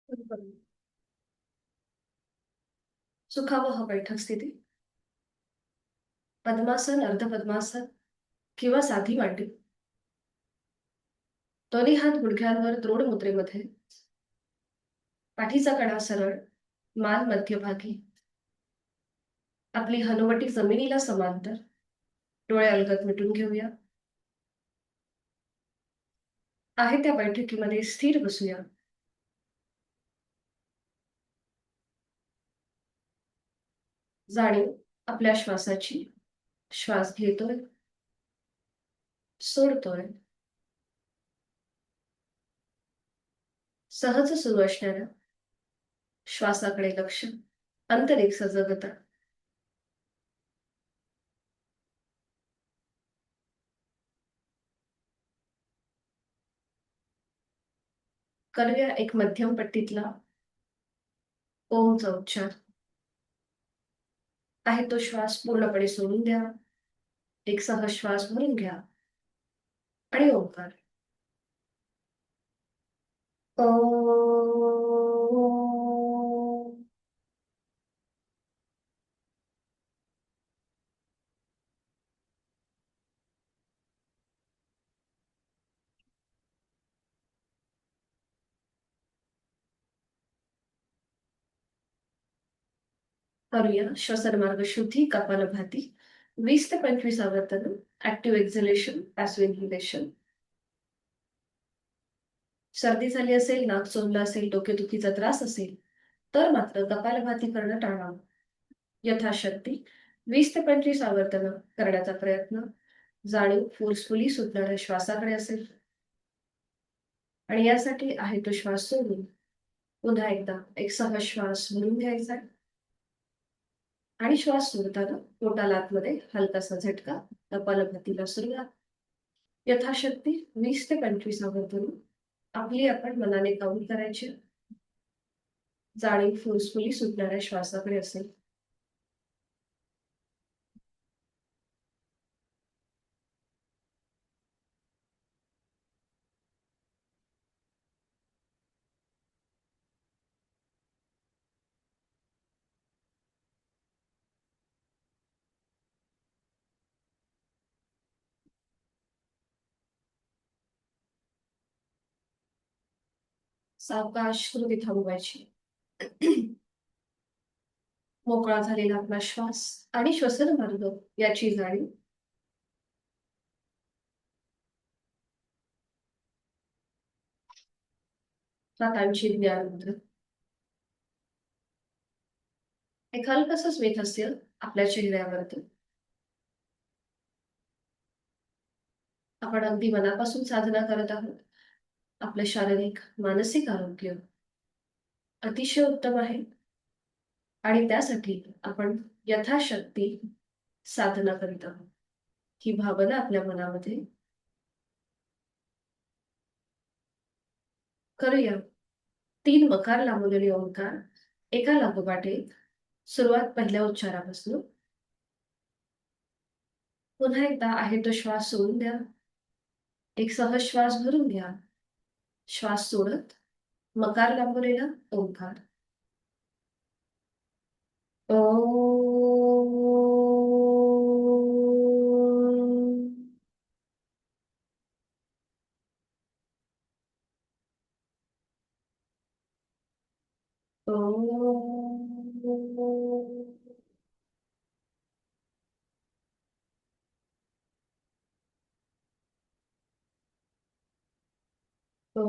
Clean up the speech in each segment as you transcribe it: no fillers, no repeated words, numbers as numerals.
बरोबर. सुखावह बैठक स्थिती. पद्मासन, अर्धपद्मासन किंवा साधी मांडी. दोन्ही हात गुडघ्यांवर दृढ मुद्रेमध्ये. पाठीचा कणा सरळ, मान मध्यभागी. आपली हनुवटी जमिनीला समांतर. डोळे अलगद मिटून घेऊया. आहे त्या बैठकीमध्ये स्थिर बसूया. जाणीव आपल्या श्वासाची. श्वास घेतोय, सोडतोय. सहज सुरू असणाऱ्या श्वासाकडे लक्ष. आंतरिक सजगता. करूया एक मध्यम पट्टीतला ओमचा उच्चार. आहे तो श्वास पूर्णपणे सोडून द्या. एक सहज श्वास भरून घ्या आणि ओंकार. ओ. करूया श्वसन शुद्धी कपालभाती. 20 ते 25 आवर्तन. Active exhalation, passive inhalation. सर्दी झाली असेल, नाक चोंदलं असेल, डोकेदुखीचा त्रास असेल तर मात्र कपालभाती करणं टाळावं. यथाशक्ती 20 ते 25 आवर्तन करण्याचा प्रयत्न. जाणीव फोर्सफुली सुटणाऱ्या श्वासाकडे असेल. आणि यासाठी आहे तो श्वास सोडून पुन्हा एकदा एक सहज श्वास भरून घ्यायचा आणि श्वास सोडताना पोटाला आतमध्ये हलकासा झटका. कपालभातीला सुरुवात. यथाशक्ती 20 ते 25 आवर्तन आपली आपण मनाने काउंट करायची. जाणीव फोर्सफुली सुटणाऱ्या श्वासाकडे असेल. सावकाश कृती थांबवायची. मोकळा झालेला आपला श्वास आणि श्वसन मार्ग याची जाणीव. हातांची ज्ञान मुद्रा. एक हलकसं स्मितहास्य आपल्या चेहऱ्यावरती. आपण अगदी मनापासून साधना करत आहोत. आपलं शारीरिक मानसिक आरोग्य अतिशय उत्तम आहे आणि त्यासाठी आपण यथाशक्ती साधना करीत आहोत. ही भावना आपल्या मनामध्ये. करूया 3 मकार लांबवलेले ओंकार एका लागोपाठ एक. सुरुवात पहिल्या उच्चारापासून. पुन्हा एकदा आहे तो श्वास सोडून द्या. एक सहज श्वास भरून घ्या. श्वास सोडत मकार लांबवलेला ओंकार. ओ. ओ. ओ.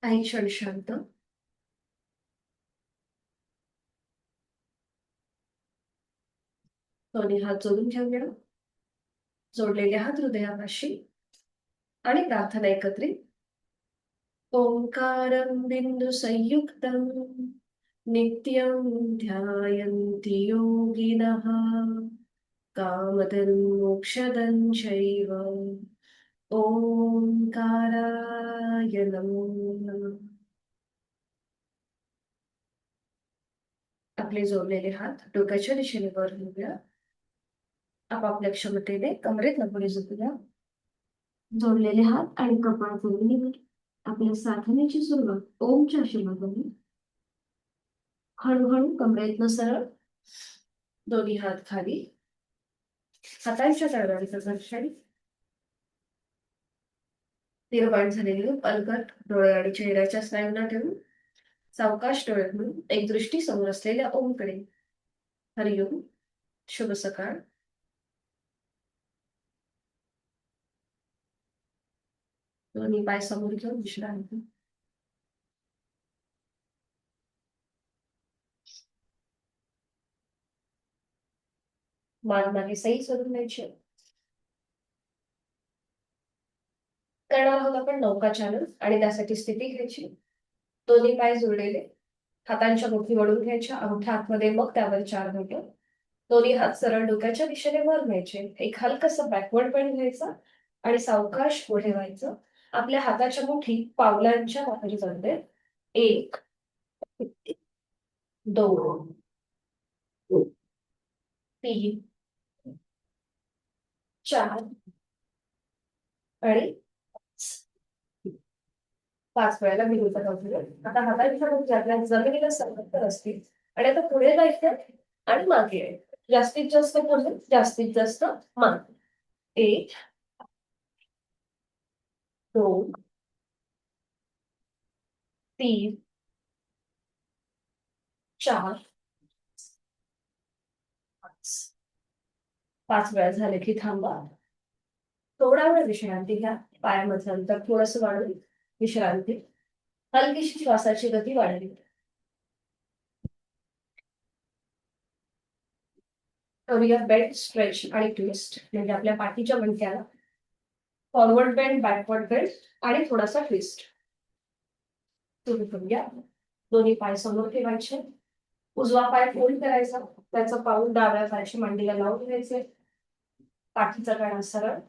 काही क्षण शांत. दोन्ही हात जोडून घेऊया. जोडलेले हात हृदयापाशी आणि प्रार्थना एकत्रित. ओंकारं बिंदु संयुक्तं नित्यं ध्यायन्ति योगिनः कामदं मोक्षदं चैव. ओंकाराय नमो नमः. आपले जोडलेले हात डोक्याच्या दिशेने वर नेऊया. आपापल्या क्षमतेने कमरेत पुढे झुकूया. जोडलेले हात आणि कपाळ जमिनीवर. आपल्या साधनेची सुरुवात ओमच्या आशीर्वादाने. हळूहळू कमरेतनं सरळ. दोन्ही हात खाली. हातांच्या तळव्यांचं घर्षण. निर्माण झालेले अलगट डोळे आणि चेहऱ्याच्या स्नायूंना ठेवून सावकाश डोळे मिळून एक दृष्टी समोर असलेल्या ओमकडे. हरिओम. शुभ सकाळ. दोन्ही पाय समोर घेऊन विश्रांती. मान मागे सही सोडून द्यायची. करणार आहोत आपण नौका चालन आणि त्यासाठी स्थिती घ्यायची. दोन्ही पाय जोडलेले. हातांच्या मुठी वळून घ्यायच्या. अंगठा आतमध्ये मग त्यावर 4 बोट. दोन्ही हात सरळ डोक्याच्या दिशेने वर न्यायचे. एक हलकसं बॅकवर्ड बेंड घ्यायचा आणि सावकाश पुढे व्हायचं. आपल्या हाताच्या मुठी पावलांच्या बाहेर जाऊ दे. 1 2 3 4 आणि 5 वेळेला मी होता करूया. आता हाताच्या मुठी आपल्या जमिनीला सरकत असतील आणि आता पुढे जायचं आणि मागे यायचं. जास्तीत जास्त पुढे, जास्तीत जास्त मागे. 1 2 3 4 5 वेळा झाले की थांबा. थोडा वेळ विश्रांती घ्या. पायामध्ये अंतर थोडंसं वाढवून विश्रांती. हलकीशी श्वासाची गती वाढवी. करूया बेंड स्ट्रेच आणि ट्विस्ट. म्हणजे आपल्या पाठीच्या मणक्याला फॉरवर्ड बेंड, बॅकवर्ड बेंड आणि थोडासा ट्विस्ट. सुरू करूया. दोन्ही पाय समोर ठेवायचे. उजवा पाय फोल्ड करायचा. त्याचं पाऊल डाव्या पायाची मांडीला लावून घ्यायचे. पाठीचा कणा सरळ.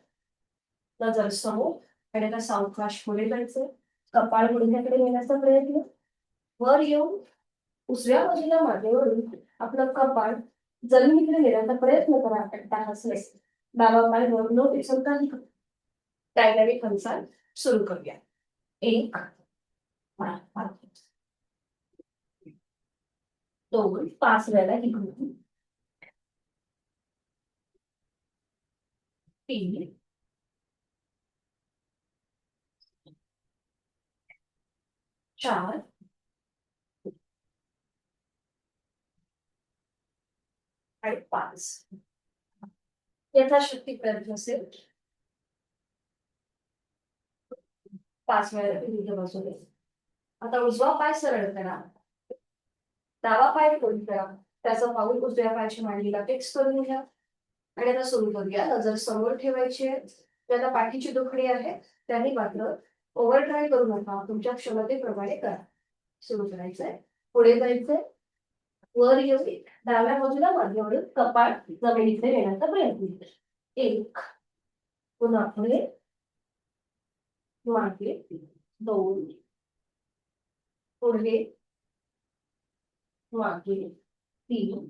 नजर समोर आणि आता सावकाश पुढे जायचं. कपाळ गुडघ्याकडे नेण्याचा प्रयत्न. वर येऊन उजव्या बाजूला मागे वळून आपलं कपाळ जमिनीकडे नेण्याचा प्रयत्न करा. टाळाच डावा पाय वर न उचलता डायनामिक हालचाल सुरू करूया. 1 2 5 वेळेला ही कृती. 3 4 आणि 5. यथाशक्ती प्रयत्न असेल 5 वेळेला विरुद्ध बाजूने. आता उजवा पाय सरळ करा. डावा पाय फोल्ड करा. त्याचं पाऊल उजव्या पायाच्या मांडीला फिक्स करून घ्या. आणि आता सुरू करूया. नजर समोर ठेवायची आहे. आता पाठीची दुखणी आहे त्यांनी मात्र ओव्हर ट्राय करू नका. तुमच्या क्षमतेप्रमाणे करा. सुरू करायचंय. पुढे जायचंय. वर येऊन डाव्या बाजूला मागे वळून कपाळ जमिनीकडे नेण्याचा प्रयत्न करा. 1 पुन्हा पुढे मागे 2 पुढे मागे 3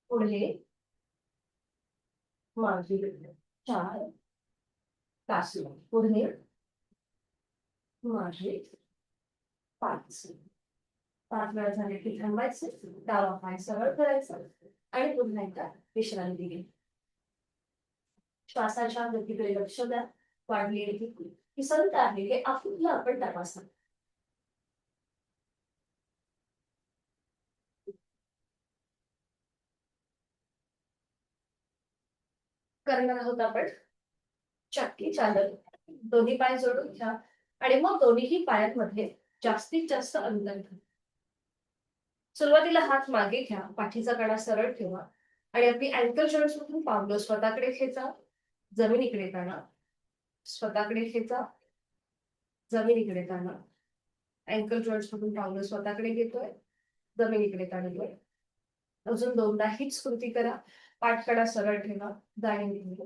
पुढे मागे 4 तासू पुढे मागे 5. 5 वेळा झाले की थांबायचं. डावा पाय सरळ करायचा आणि पुन्हा एकदा विश्रांती घ्या. श्वासाच्या गतीकडे लक्ष द्या. वाढलेली ही संत आहे हे आपलं आपण तपासा. करणार आहोत आपण चक्की चालन. दोन्ही पाय जोडून घ्या आणि मग दोन्हीही पायांमध्ये जास्तीत जास्त अंतर घ्या. सुरुवातीला हात मागे घ्या. पाठीचा कणा सरळ ठेवा आणि आपली अँकल जॉईंट्स मधून पावलं स्वतःकडे खेचा. जमिनीकडे ताणा. स्वतःकडे खेचा. जमिनीकडे ताणा. अँकल जॉईंट्स मधून पावलं स्वतःकडे घेतोय. जमिनीकडे ताणतोय. अजून 2दा हीच कृती करा. पाठकडा सरळ ठेवा. जाणीव.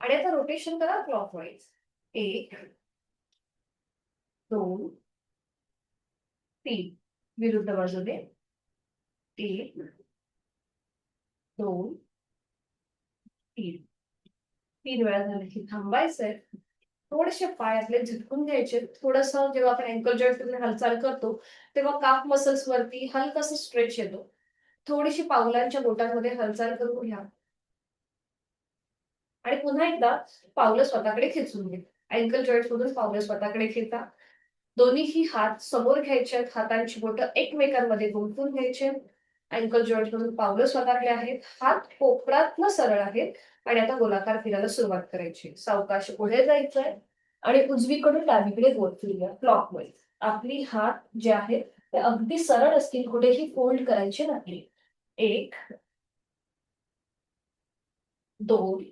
आणि आता रोटेशन करा क्लॉकवाईज. 1 2 3 विरुद्ध बाजूने 3 2 3 3 वेळा झाले की थांबायचंय. थोडेसे पाय आपले झटकून घ्यायचे. थोडंसं जेव्हा आपण अँकल जॉईंट हालचाल करतो तेव्हा काफ मसल्स वरती हलकासा स्ट्रेच येतो. थोडीशी पावलांच्या बोटांमध्ये हालचाल करून घ्या आणि पुन्हा एकदा पावलं स्वतःकडे खेचून घ्या. अँकल जॉईंट मधून पावलं स्वतःकडे खेचा. दोन्हीही हात समोर घ्यायचे. हातांची बोटं एकमेकांमध्ये गुंफून घ्यायचे. अँकल जॉईंट मधून पावलं स्वतःकडे आहेत. हात कोपरातनं सरळ आहेत आणि आता गोलाकार फिरायला सुरुवात करायची. सावकाश पुढे जायचंय आणि उजवीकडून डावीकडे गोल फिरूया क्लॉकवाईज. आपली हात जे आहेत ते अगदी सरळ असतील, कुठेही फोल्ड करायचे नाही. 1 2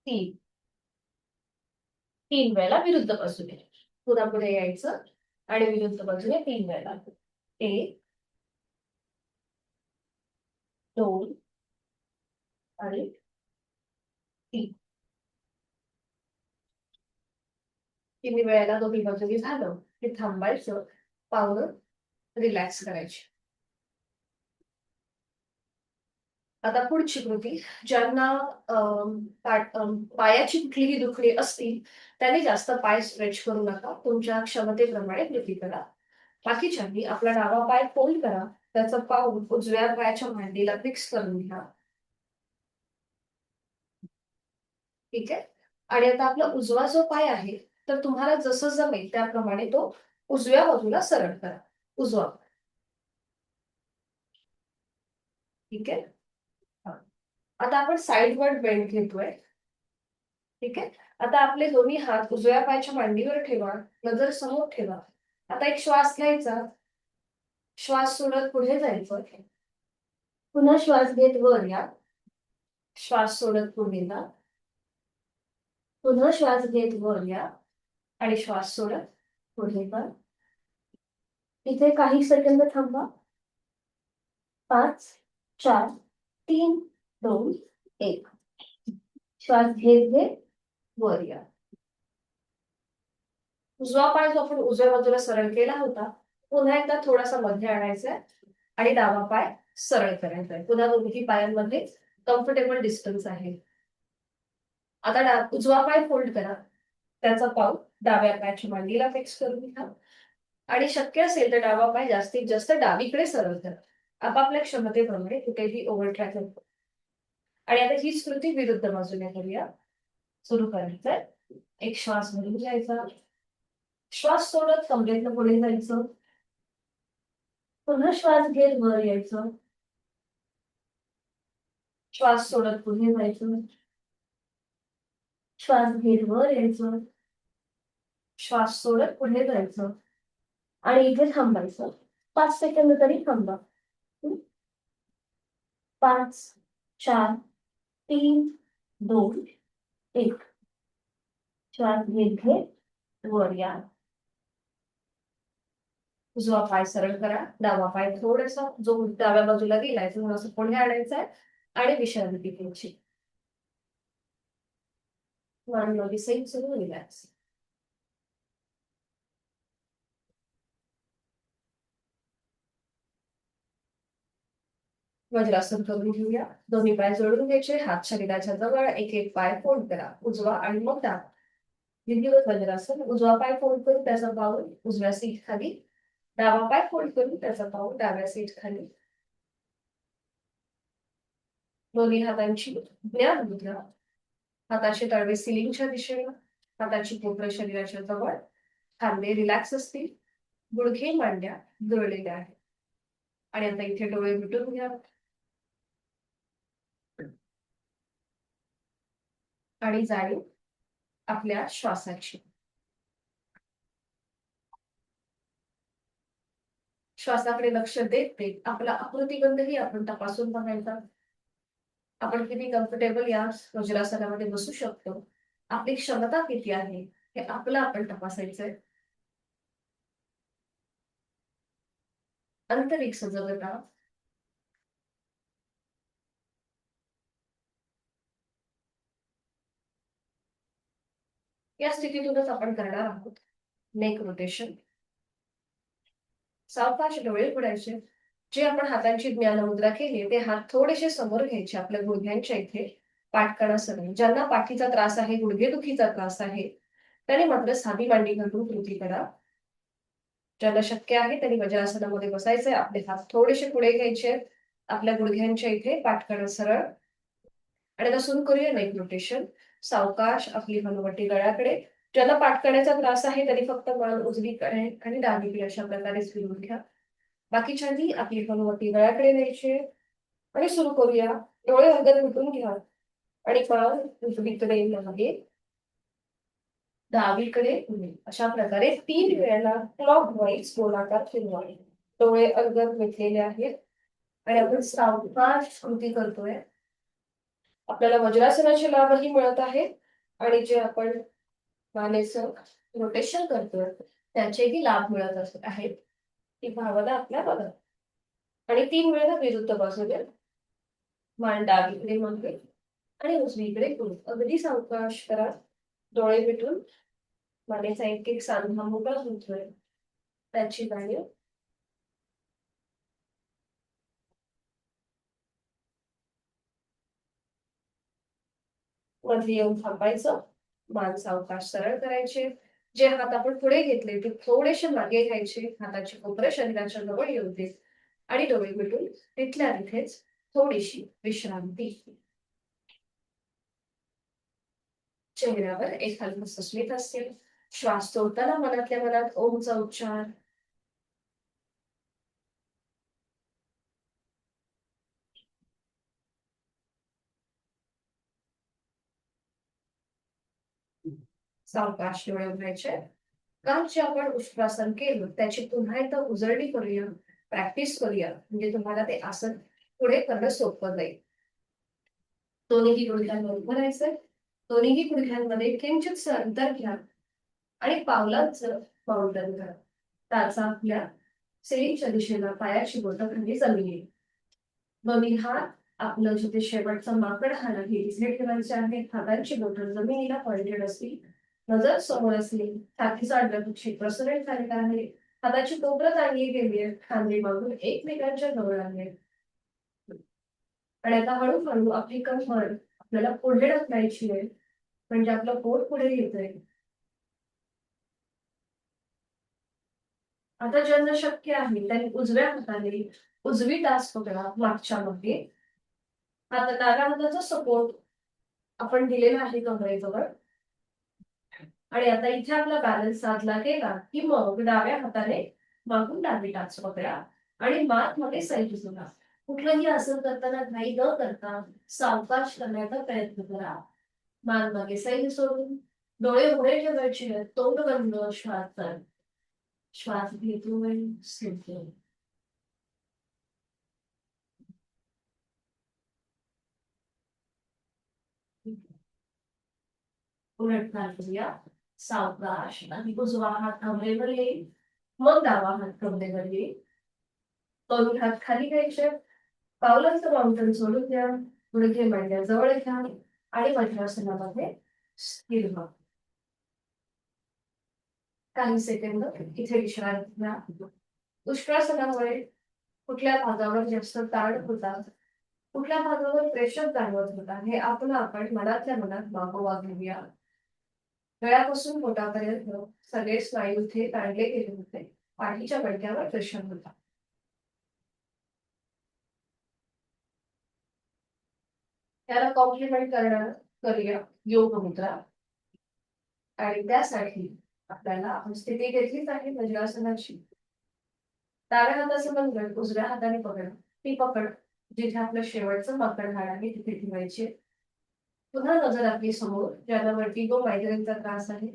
3 3 वेळेला विरुद्ध बाजूने. पुन्हा पुढे यायचं आणि विरुद्ध बाजूने 3 वेळेला. 1 2 आणि 3. 3 वेळेला दोन्ही बाजूनी झालं की थांबायचं. पावलं रिलॅक्स करायची. आता पुढची कृती. ज्यांना पायाची कुठलीही दुखणी असतील त्यांनी जास्त पाय स्ट्रेच करू नका. तुमच्या क्षमतेप्रमाणे कृती करा. बाकीच्यांनी आपला डावा पाय फोल्ड करा. त्याचं पाऊल उजव्या पायाच्या मांडीला फिक्स करून घ्या. ठीक आहे. आणि आता आपला उजवा जो पाय आहे तर तुम्हाला जसं जमेल त्याप्रमाणे तो उजव्या बाजूला सरळ करा. उजवा. ठीक आहे. हा. आता आपण साइडवर्ड बेंड घेतोय. ठीक आहे. आता आपले दोन्ही हात उजव्या पायाच्या मांडीवर ठेवा. नजर समोर ठेवा. आता एक श्वास घ्यायचा. श्वास सोडत पुढे जायचं. पुन्हा श्वास घेत वर या. श्वास सोडत पुढे जा. पुन्हा श्वास घेत वर या आणि श्वास सोडत पुढे जा. इथे काही सेकंद थांबा. 5 4 3 2 1. श्वास घेत घेत वर या. उजवा पाय जो आपण उजव्या बाजूला सरळ केला होता पुन्हा एकदा थोडासा मध्ये आणायचा आहे आणि डावा पाय सरळ करायचा आहे. पुन्हा दोन्ही पायांमध्ये कम्फर्टेबल डिस्टन्स आहे. आता उजवा पाय फोल्ड करा. त्याचा पाऊल डाव्या पायाच्या मांडीला फिक्स करून घ्या आणि शक्य असेल तर डावा पाय जास्तीत जास्त डावीकडे सरळ करा. आपापल्या क्षमतेप्रमाणे कुठेही ओव्हरट्रॅक नको. आणि आता हीच कृती विरुद्ध बाजूने करूया. सुरू करायचंय. एक श्वास भरून घ्यायचा. श्वास सोडत कमरेतनं पुढे जायचं. पुन्हा श्वास घेत वर यायचं. श्वास सोडत पुढे जायचं. श्वास घेत वर यायचं. श्वास सोडत पुढे जायचं आणि इथे थांबायचं. 5 सेकंद तरी थांबा. 5 4 3 2 1. श्वास घेत घेत वर या. उजवा पाय सरळ करा. डावा पाय थोडासा जो डाव्या बाजूला गेलाय थोडासा पुढे आणायचा आहे आणि विश्रांती घ्यायची. मान बॉडी सैल सुरू रिलॅक्स. वज्रासन करून घेऊया. दोन्ही पाय जोडून घ्यायचे. हात शरीराच्या जवळ. एक एक पाय फोल्ड करा. उजवा आणि मग डावा. विधिवत वज्रासन. उजवा पाय फोल्ड करून त्याचा पाऊल उजव्या सीट खाली. डावा पाय फोल्ड करून त्याचा पाऊल डाव्या सीट खाली. दोन्ही हातांची ज्ञान मुद्रा. हाताचे तळवे सिलिंगच्या दिशेला. हाताची बोटं शरीराच्या जवळ. खांदे रिलॅक्स असतील. गुडघे मांड्या जुळलेल्या आहेत. आणि आता इथे डोळे मिटून घ्या आणि जाणीव आपल्या श्वासाची. श्वासाकडे लक्ष देत देत आपला आकृतिबंधही आपण तपासून बघायचा. आपण किती कम्फर्टेबल या वज्रासनामध्ये बसू शकतो. आपली क्षमता किती आहे हे आपलं आपण तपासायचंय. आंतरिक सजगता. या स्थितीतूनच आपण करणार आहोत. Neck rotation. सावकाश डोळे उघडायचे. जे आपण हातांची ज्ञान मुद्रा केली ते हात थोडेसे समोर घ्यायचे आपल्या गुडघ्यांच्या इथे, पाठकणासह. ज्यांना पाठीचा त्रास आहे, गुडघेदुखीचा त्रास आहे, त्याने मात्र साधी मांडी घालून कृती करा. ज्यांना शक्य आहे त्यांनी वज्रासनामध्ये बसायचंय. आपले हात थोडेसे पुढे घ्यायचे आपल्या गुडघ्यांच्या इथे, पाठकणा सरळ. आणि आता सुरू करूया नेक रोटेशन. सावकाश आपली हनुवटी गळ्याकडे. ज्यांना पाठकण्याचा त्रास आहे त्यांनी फक्त मान उजवीकडे आणि डावीकडे अशा प्रकारे फिरवून घ्या. बाकीच्यांनी आपली हनुवटी गळ्याकडे न्यायची आणि सुरू करूया. डोळे अर्धे मिटून घ्या आणि मान उजवीकडे मागे, डावीकडे पुढे अशा प्रकारे 3 वेळेला क्लॉकवाईज गोलाकार फिरवा. डोळे अर्धे मिटलेले आहेत आणि आपण सावकाश कृती करतोय. आपल्याला वज्रासनाचे लाभही मिळत आहे आणि जे आपण मानेचं रोटेशन करतोय त्याचेही लाभ मिळत आहेत. ही भावना आपल्या बघा. आणि 3 वेळेला विरुद्ध बाजूला मान डावीकडे मागे आणि उजवीकडे पुढे. अगदी सावकाश करा. डोळे मिटून मानेचा एक एक सांधा मोकळा होतोय त्याची जाणीव. मध्ये येऊन थांबायचं. मान सावकाश सरळ करायचे. जे हात आपण पुढे घेतले ते थोडेसे मागे घ्यायचे. हाताची कोपरं शरीराच्या जवळ येऊ दे आणि डोळे मिटून तिथल्या तिथेच थोडीशी विश्रांती. चेहऱ्यावर एक हलकं स्मित असेल. श्वास सोडताना मनातल्या मनात ओमचा उच्चार. सावकाश डोळे उघडायचे. काल जे आपण उष्ट्रासन केलं त्याची पुन्हा एकदा उजळणी करूया, प्रॅक्टिस करूया. म्हणजे तुम्हाला ते आसन पुढे करणं सोपं जाईल. दोन्ही गुडघ्यांवर उभं राहायचंय. दोन्ही गुडघ्यांमध्ये किंचित अंतर घ्या आणि पावलांचं माउंटन करा. टाचा आपल्या सेईच्या दिशेला पायाची बोटं खाली जमिनीवर. दोन्ही हात आपलं जिथे शेवटचं माकड हाड आहे तिथे ठेवायचे आहेत. हातांची बोटं जमिनीला पॉइंटेड असतील. नजर समोर असली. छातीचा अड्डगुच्छी प्रसरण झालेला आहे. हाताची कोपरं चांगली गेली आहे. खांदे मागून एकमेकांच्या जवळ आले. आणि आता हळूहळू आपली कमर आपल्याला पुढे ढकलायची आहे. म्हणजे आपलं पोट पुढे येतंय. आता ज्यांना शक्य आहे त्यांनी उजव्या हाताने उजवी टाच पकडा मागच्या मागे. आता डाव्या हाताचा सपोर्ट आपण दिलेला आहे कमरेजवळ. आणि आता इथे आपला बॅलन्स साधला गेला की मग डाव्या हाताने मागून डावी टाच पकडा आणि मान मध्ये सैल सोडा. कुठलंही आसन करताना घाई न करता सावकाश करण्याचा प्रयत्न करा. मान मागे सैल सोडून डोळे उघडे ठेवायचे. तोंड बंद. श्वास घेतोय, सोडतोय. उलट करूया. सावकाश आणि उजवा हात कमरेवर येईल. मग डावा हात कमरेवर येईल. दोन्ही हात खाली घ्यायचे. पावलांचं माउंटन सोडून द्या. गुडघे मांड्या जवळ घ्या आणि वज्रासनामध्ये स्थिर व्हा. काही सेकंद इथे विश्रांती घ्या. उष्ट्रासनामुळे कुठल्या भागावर जास्त ताण होता, कुठल्या भागावर प्रेशर जाणवत होता हे आपण मनातल्या मनात मागोवा घेऊया. गळ्यापासून पोटापर्यंत सगळे स्नायू इथे ताणले गेले होते. पाठीच्या मणक्यावर प्रेशर होता. त्याला कॉम्प्लिमेंट करणार करूया योग मुद्रा. आणि त्यासाठी आपल्याला आपण स्थिती घेतलीच आहे वज्रासनाची. डाव्या हाताचं बंधन उजव्या हाताने पकड. ती पकड जिथे आपलं शेवटचं माकड हाड आहे तिथे ठेवायचे. पुन्हा नजर आपली समोर. ज्यांना वर्टिगो मायग्रेनचा त्रास आहे,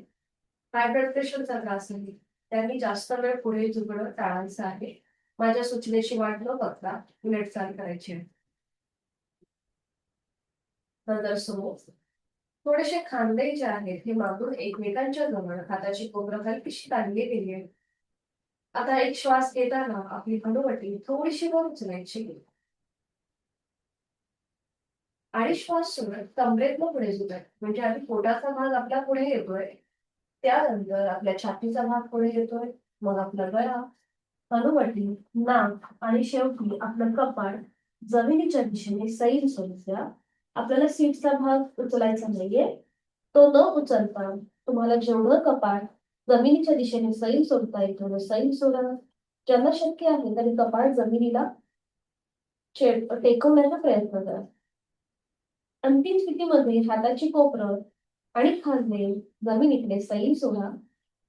हाय ब्लड प्रेशरचा त्रास आहे, त्यांनी जास्त वेळ पुढे झुकणं टाळायचं आहे. माझ्या सूचनेची वाट न बघता उलट चाल करायची आहे. नजर समोर. थोडेसे खांदे जे आहेत हे मागून एकमेकांच्या जवळ. हाताची कोपरं हलकीशी ताणली गेली आहे. आता एक श्वास घेताना आपली हनुवटी थोडीशी वर उचलायची आणि श्वास सोडत कमरेतनं पुढे झुकाय. म्हणजे आधी पोटाचा भाग आपला पुढे येतोय त्यानंतर आपल्या छातीचा भाग पुढे येतोय, मग आपला गळा, हनुवटी, नाक आणि शेवटी आपलं कपाळ जमिनीच्या दिशेने सैल सोडून द्या. आपल्याला सीटचा भाग उचलायचा नाहीये. तो न उचलता तुम्हाला जेवढं कपाळ जमिनीच्या दिशेने सैल सोडता येतो सैल सोडा. ज्यांना शक्य आहे त्यांनी कपाळ जमिनीला टेकवण्याचा प्रयत्न करा. अंतिम स्थितीमध्ये हाताची कोपरं आणि खांदे जमिनीकडे सैल सोडा.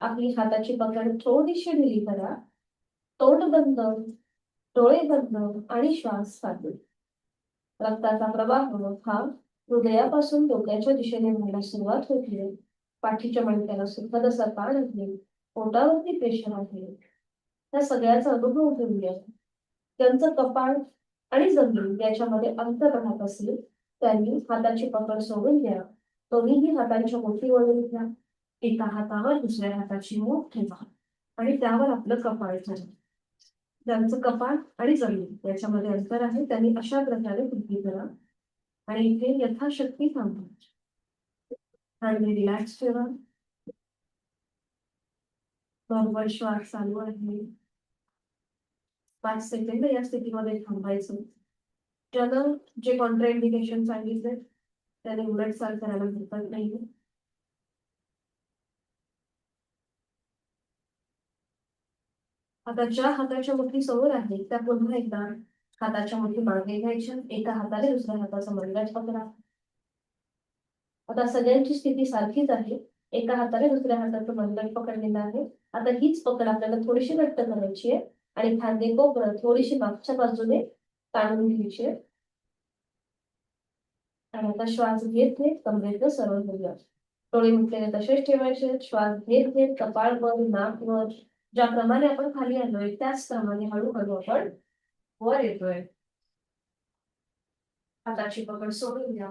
आपली हाताची पकड थोडीशी ढिली करा. तोंड बंद, डोळे बंद आणि श्वास साधू. रक्ताचा प्रवाह हा हृदयापासून डोक्याच्या दिशेने व्हायला सुरुवात होते. पाठीच्या मणक्याला सुखद असा ताण आहे, पोटावरती प्रेशर आहे. त्या सगळ्याचा अनुभव घेऊया. त्यांचं कपाळ आणि जमीन याच्यामध्ये अंतर राहत असेल त्यांनी हाताची पकड सोडून द्या. दोन्हीही हातांच्या मुठी वळून घ्या. एका हातावर दुसऱ्या हाताची मूठ ठेवा आणि त्यावर आपलं कपाळ ठेवा. ज्यांचं कपाळ आणि जमीन याच्यामध्ये अंतर आहे त्यांनी अशा प्रकारे कृती करा आणि इथे यथाशक्ती थांबवा आणि रिलॅक्स ठेवा. बरोबर श्वास चालू आहे. 5 सेकंद या स्थितीमध्ये थांबायचं. ज्याला जे कॉन्ट्राइंडिकेशन सांगितले त्याने उलटचाल करायला हरकत नाहीये. आता ज्या हाताच्या मुठी समोर आहे त्या पुन्हा एकदा हाताच्या मुठी मागे घ्यायच्या. एका हाताने दुसऱ्या हाताचा मनगट पकडा. आता सगळ्यांची स्थिती सारखीच आहे. एका हाताने दुसऱ्या हाताचं मनगट पकडलेलं आहे. आता हीच पकड आपल्याला थोडीशी घट्ट करायची आहे आणि खांदे कोपरं थोडीशी मागच्या बाजूने ताणून घ्यायची आहे. आणि आता श्वास घेत घेत कमरेचं सरळ होऊया. डोळे मिटलेले तसेच ठेवायचे. श्वास घेत घेत कपाळ वर, नाक वर, ज्याप्रमाणे आपण खाली आलोय त्याचप्रमाणे हळूहळू आपण वर येतोय. हाताची पकड सोडून द्या.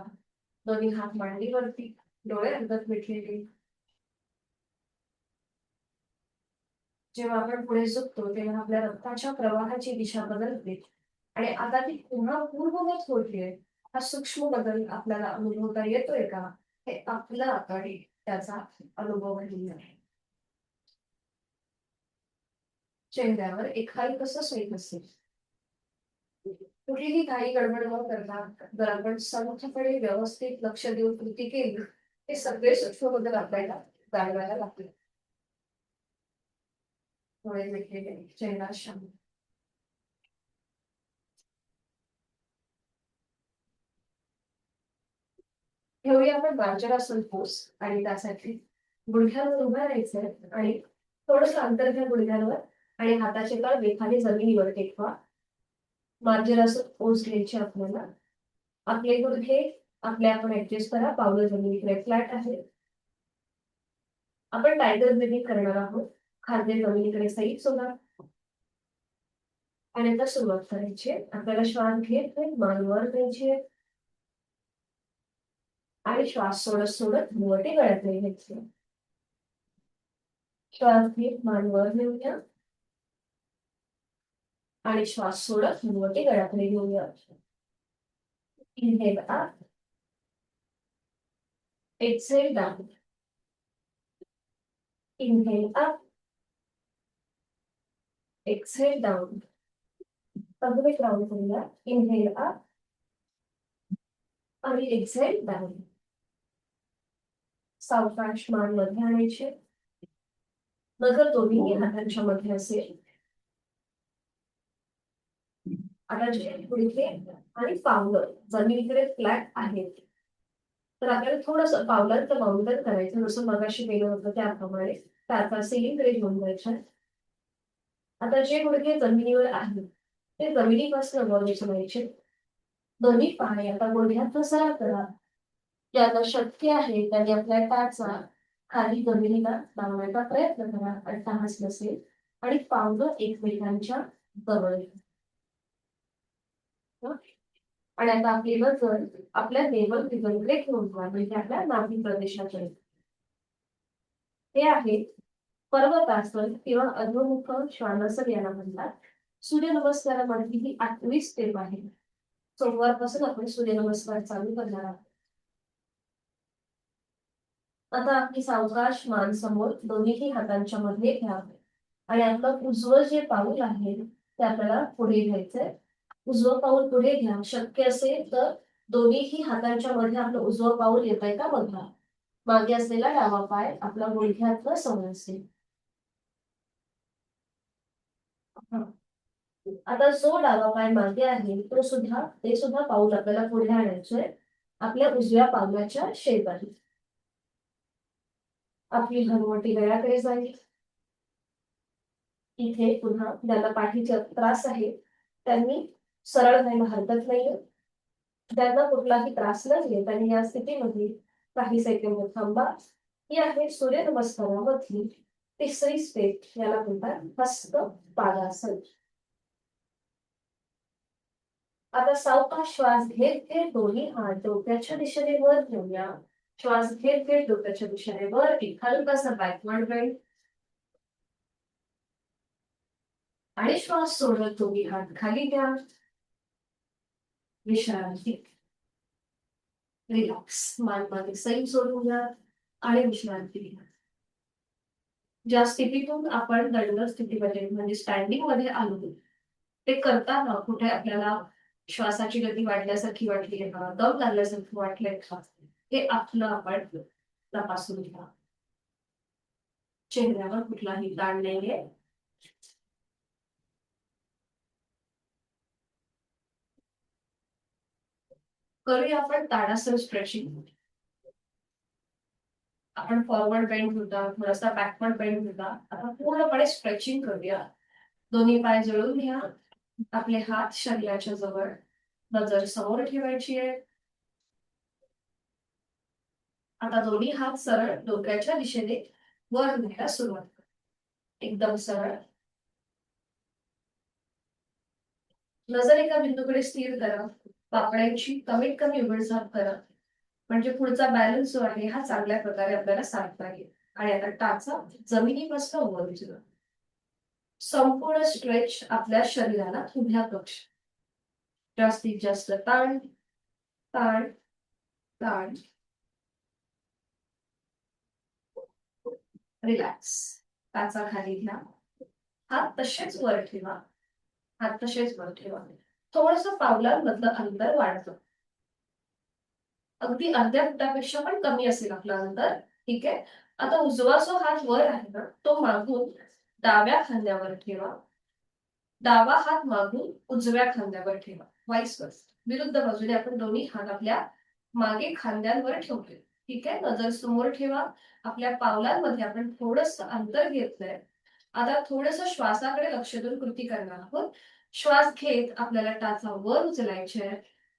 दोन्ही हात मांडीवरती, डोळे अर्धत मिटलेले. जेव्हा आपण पुढे झुकतो तेव्हा आपल्या रक्ताच्या प्रवाहाची दिशा बदलते आणि आता ती पुन्हा पूर्ववत होते. हा सूक्ष्म बदल आपल्याला अनुभवता येतोय का हे आपल्या आकडे त्याचा अनुभव घेऊया. चेहऱ्यावर एखादी कसं स्मित असेल. कुठलीही काही गडबड न करता जर आपण संथपणे व्यवस्थित लक्ष देऊन कृती केली हे सगळे सूक्ष्म बदल आपल्याला जाणवायला लागतील. डोळे मिटलेले, चेहरा शांत. घेऊया आपण मार्जरासन पोस आणि त्यासाठी गुडघ्यावर उभं राहायचंय आणि थोडस अंतर घ्या गुडघ्यांवर आणि हाताचे तळवे खाली जमिनीवर टेकवा. मार्जरासन पोस घ्यायची आपल्याला. आपले गुडघे आपण ऍडजस्ट करा. पावलं जमिनीकडे फ्लॅट आहे. आपण टायगर ब्रीदिंग करणार आहोत. खांदे जमिनीकडे सैल सोडा आणि आता सुरुवात करायची. आपल्याला श्वास घेत मान वर द्यायची आणि श्वास सोडत सोडत मोठे गळ्यात घ्यायचे. श्वास घेत मान वर घेऊया आणि श्वास सोडत मोठे गळ्याकडे घेऊया. Inhale up, exhale down. Inhale up, exhale down. अजून एक राऊंड करूया. इनहेल अप आणि एक्सहेल डाउन. सावकाश मान मध्ये आणायचे. नजर दोन्ही हातांच्या मध्ये असेल. आता जे गुडघे आणि पावलं जमिनीकडे फ्लॅट आहेत तर आपल्याला थोडस पावलांचं बाउंडर करायचं जसं मगाशी केलं होतं त्याप्रमाणे. त्याचा सिलिंग घेऊन जायचं. आता जे गुडघे जमिनीवर आहेत ते जमिनीपासून वर उचलायचे. दोन्ही पाय आता गुडघ्याचा सराव करा. ज्यांना शक्य आहे त्यांनी आपल्या टाचा खाली जमिनीला लावण्याचा प्रयत्न करा. अट्टहास नसेल आणि पावलं एकमेकांच्या जवळ. आणि आता आपली नजर आपल्या नेवल रिझनकडे घेऊन जा म्हणजे आपल्या नाभी प्रदेशाकडे. ते आहे पर्वतासन किंवा अधोमुख श्वानासन याला म्हणतात. सूर्यनमस्कारामध्ये ही 8वी स्टेप आहे. सोमवारपासून आपण सूर्यनमस्कार चालू करणार आहोत. आता आपली सावकाश मान समोर दोन्हीही हातांच्या मध्ये घ्यावे आणि आपलं उजवं जे पाऊल आहे ते आपल्याला पुढे घ्यायचंय. उजवं पाऊल पुढे घ्या. शक्य असेल तर दोन्हीही हातांच्या मध्ये आपलं उजवं पाऊल येतंय का बघा. मागे असलेला डावा पाय आपला गुडघ्यातलं समोर असेल. आता जो डावा पाय मागे आहे ते सुद्धा पाऊल आपल्याला पुढे आणायचंय आपल्या उजव्या पावलाच्या शेजारी. आपली हनुवटी गळ्याकडे जाईल. इथे पुन्हा ज्यांना पाठीचा त्रास आहे त्यांनी सरळ व्हायला हरकत नाहीये. ज्यांना कुठलाही त्रास नाहीये त्यांनी या स्थितीमध्ये काही सेकंद थांबा. ही आहे सूर्य नमस्कारामधली तिसरी स्टेप. याला म्हणतात हस्त पादासन. आता सावकाश श्वास घेत घेत दोन्ही हात डोक्याच्या दिशेने वर घेऊया. श्वास घेत घेत डोक्याच्या दिशेने वर एक हलकासा बॅकवर्ड बेंड आणि श्वास सोडत दोन्ही हात खाली घ्या. विश्रांती. रिलॅक्स. मान मागे सैल सोडून घ्या आणि विश्रांती घ्या. ज्या स्थितीतून आपण दंड स्थितीमध्ये म्हणजे स्टँडिंग मध्ये आलो ते करताना कुठे आपल्याला श्वासाची गती वाढल्यासारखी वाटली आहे का, दम लागल्यासारखं वाटलंय का, हे आपलं आपण तपासून घ्या. चेहऱ्यावर कुठलाही ताण नाहीये. करूया आपण ताडासन स्ट्रेचिंग. आपण फॉरवर्ड बेंड होता, थोडासा बॅकवर्ड बेंड होता. आता पूर्णपणे स्ट्रेचिंग करूया. दोन्ही पाय जळून घ्या. आपले हात शरीराच्या जवळ. नजर समोर ठेवायची आहे. आता दोन्ही हात सरळ डोक्याच्या दिशेने वर न्यायला सुरुवात करा. एकदम सरळ. नजर एका बिंदूकडे स्थिर करा. पापड्यांची कमीत कमी उघडझाप करा म्हणजे पुढचा बॅलन्स जो आहे हा चांगल्या प्रकारे आपल्याला साधता येईल. आणि आता टाचा जमिनीपासून वर उचला. संपूर्ण स्ट्रेच आपल्या शरीराला उभ्या कक्ष. जास्तीत जास्त ताण ताण ताण. रिलॅक्स. टाचा खाली घ्या. हात तसेच वर ठेवा. हात तसेच वर ठेवा. थोडस पावलांमधलं अंतर वाढतं. अगदी अर्ध्या फुटापेक्षा पण कमी असेल आपलं अंतर. ठीक आहे. आता उजवा जो हात वर आहे ना तो मागून डाव्या खांद्यावर ठेवा. डावा हात मागून उजव्या खांद्यावर ठेवा. वाईस वर्सा. विरुद्ध बाजूने आपण दोन्ही हात आपल्या मागे खांद्यांवर ठेवतोय. ठीक आहे. नजर समोर ठेवा. आपल्या पावलांमध्ये आपण थोडस अंतर घेतलंय. आता थोडस श्वासाकडे लक्ष देऊन कृती करणार आहोत. श्वास घेत आपल्याला टाचा वर उचलायचे